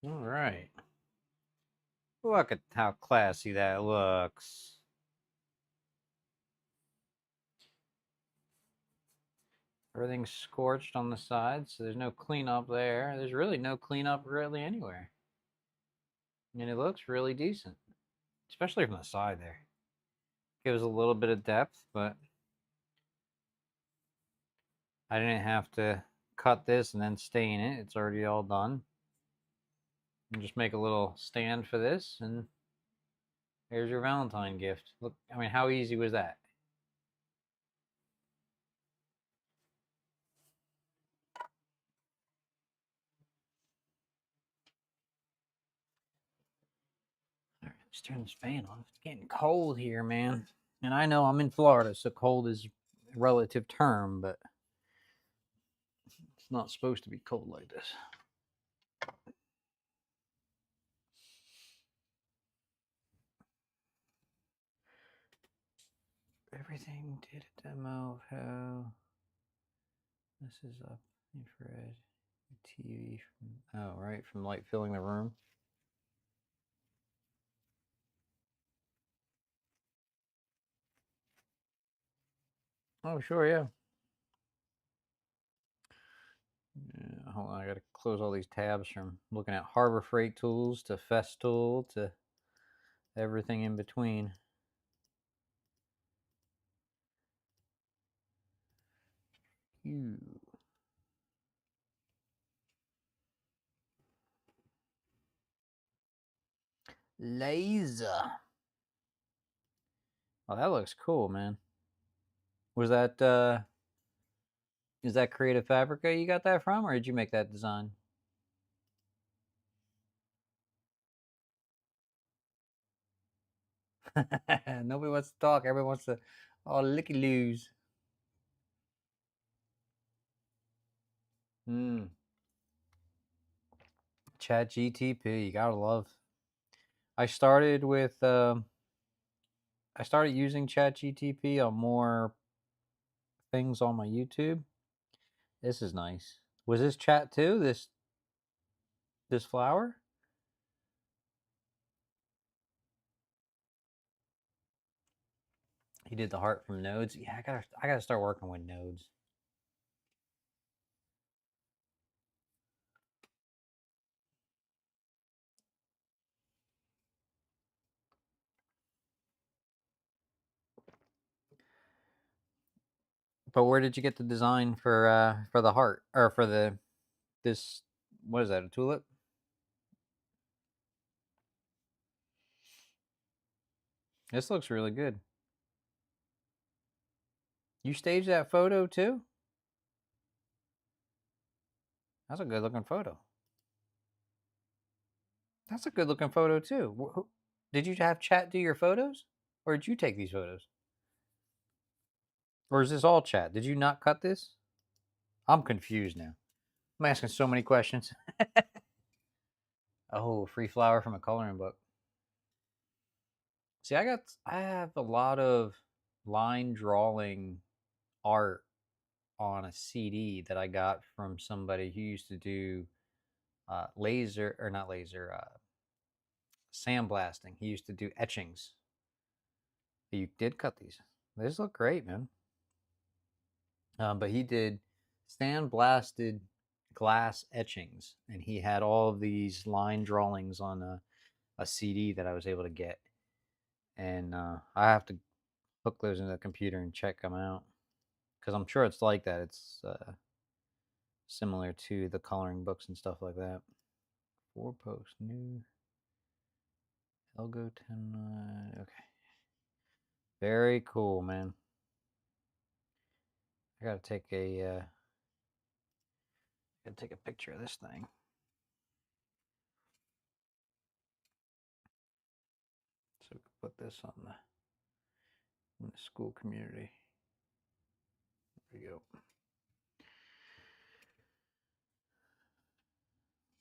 All right. Look at how classy that looks. Everything's scorched on the sides, so there's no cleanup there. There's really no cleanup really anywhere. And it looks really decent, especially from the side there. Gives a little bit of depth, but I didn't have to cut this and then stain it. It's already all done. And just make a little stand for this, and here's your Valentine gift. Look, I mean, how easy was that? All right, let's turn this fan on. It's getting cold here, man. And I know I'm in Florida, so cold is a relative term, but it's not supposed to be cold like this. Everything did a demo of how this is up infrared TV from, oh, right, from light filling the room. Oh, sure, yeah. Hold on, I gotta close all these tabs from looking at Harbor Freight tools to Festool to everything in between. Ew. Laser. Oh, that looks cool, man. Was that is that Creative Fabrica you got that from, or did you make that design? Nobody wants to talk. Everybody wants to, oh, licky loos. Chat GTP, you gotta love. I started with, I started using Chat GTP on more things on my YouTube. This is nice. Was this chat too? This flower? He did the heart from nodes. Yeah, I gotta start working with nodes. But where did you get the design for the heart or for this? What is that? A tulip? This looks really good. You staged that photo too? That's a good looking photo. That's a good looking photo too. Did you have chat do your photos, or did you take these photos, or is this all chat? Did you not cut this? I'm confused now. I'm asking so many questions. Oh, free flower from a coloring book. See, I have a lot of line drawing art on a CD that I got from somebody who used to do laser or not laser sandblasting. He used to do etchings. You did cut these. These look great, man. But he did sandblasted glass etchings, and he had all of these line drawings on a CD that I was able to get, and I have to hook those into the computer and check them out because I'm sure it's like that. It's similar to the coloring books and stuff like that. 4 post new Elgo 10. Okay, very cool, man. I gotta take a picture of this thing. So we can put this on in the school community. There we go.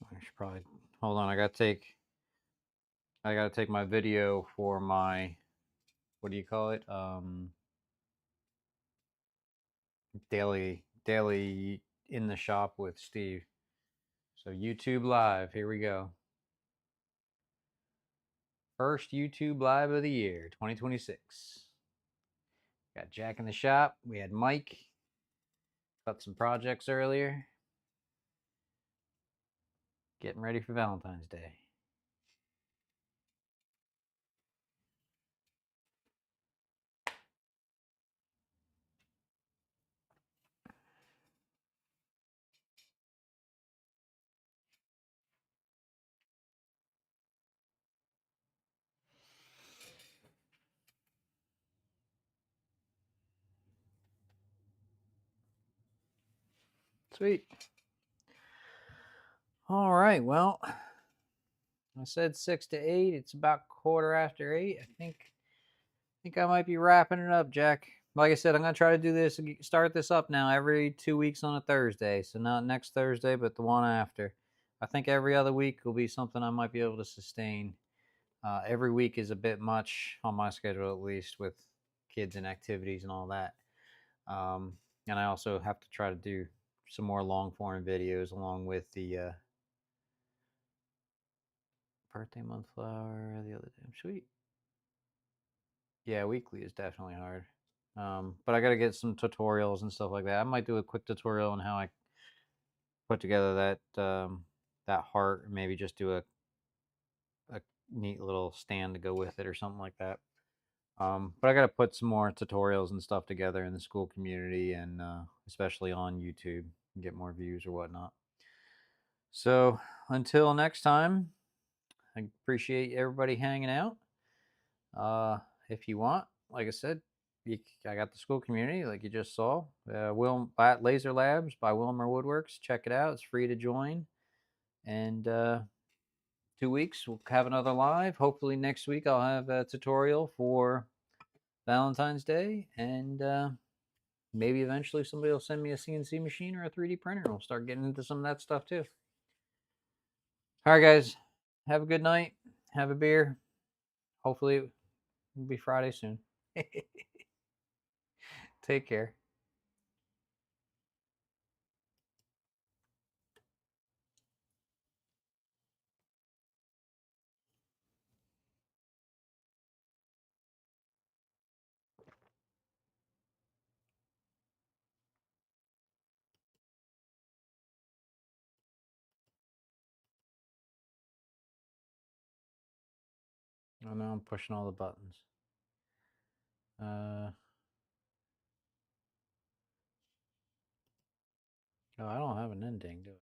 I should probably hold on. I gotta take my video for my, what do you call it? Daily in the shop with Steve. So YouTube live. Here we go. First YouTube live of the year, 2026. Got Jack in the shop. We had Mike. Got some projects earlier. Getting ready for Valentine's Day. Sweet. All right. Well, I said 6 to 8. It's about 8:15. I think I might be wrapping it up, Jack. Like I said, I'm gonna try to do this, start this up now every 2 weeks on a Thursday. So not next Thursday, but the one after. I think every other week will be something I might be able to sustain. Every week is a bit much on my schedule, at least with kids and activities and all that. And I also have to try to do some more long form videos along with the birthday month flower the other day. Sweet. Yeah, weekly is definitely hard. But I got to get some tutorials and stuff like that. I might do a quick tutorial on how I put together that heart, and maybe just do a neat little stand to go with it or something like that. But I got to put some more tutorials and stuff together in the school community and especially on YouTube and get more views or whatnot. So until next time, I appreciate everybody hanging out. If you want, like I said, I got the school community, like you just saw. Laser Labs by WilmerWoodWorks. Check it out. It's free to join. And 2 weeks, we'll have another live. Hopefully next week I'll have a tutorial for Valentine's Day, and maybe eventually somebody will send me a CNC machine or a 3D printer, and we'll start getting into some of that stuff too. All right, guys. Have a good night. Have a beer. Hopefully it will be Friday soon. Take care. Oh, now I'm pushing all the buttons. Oh, I don't have an ending, do I?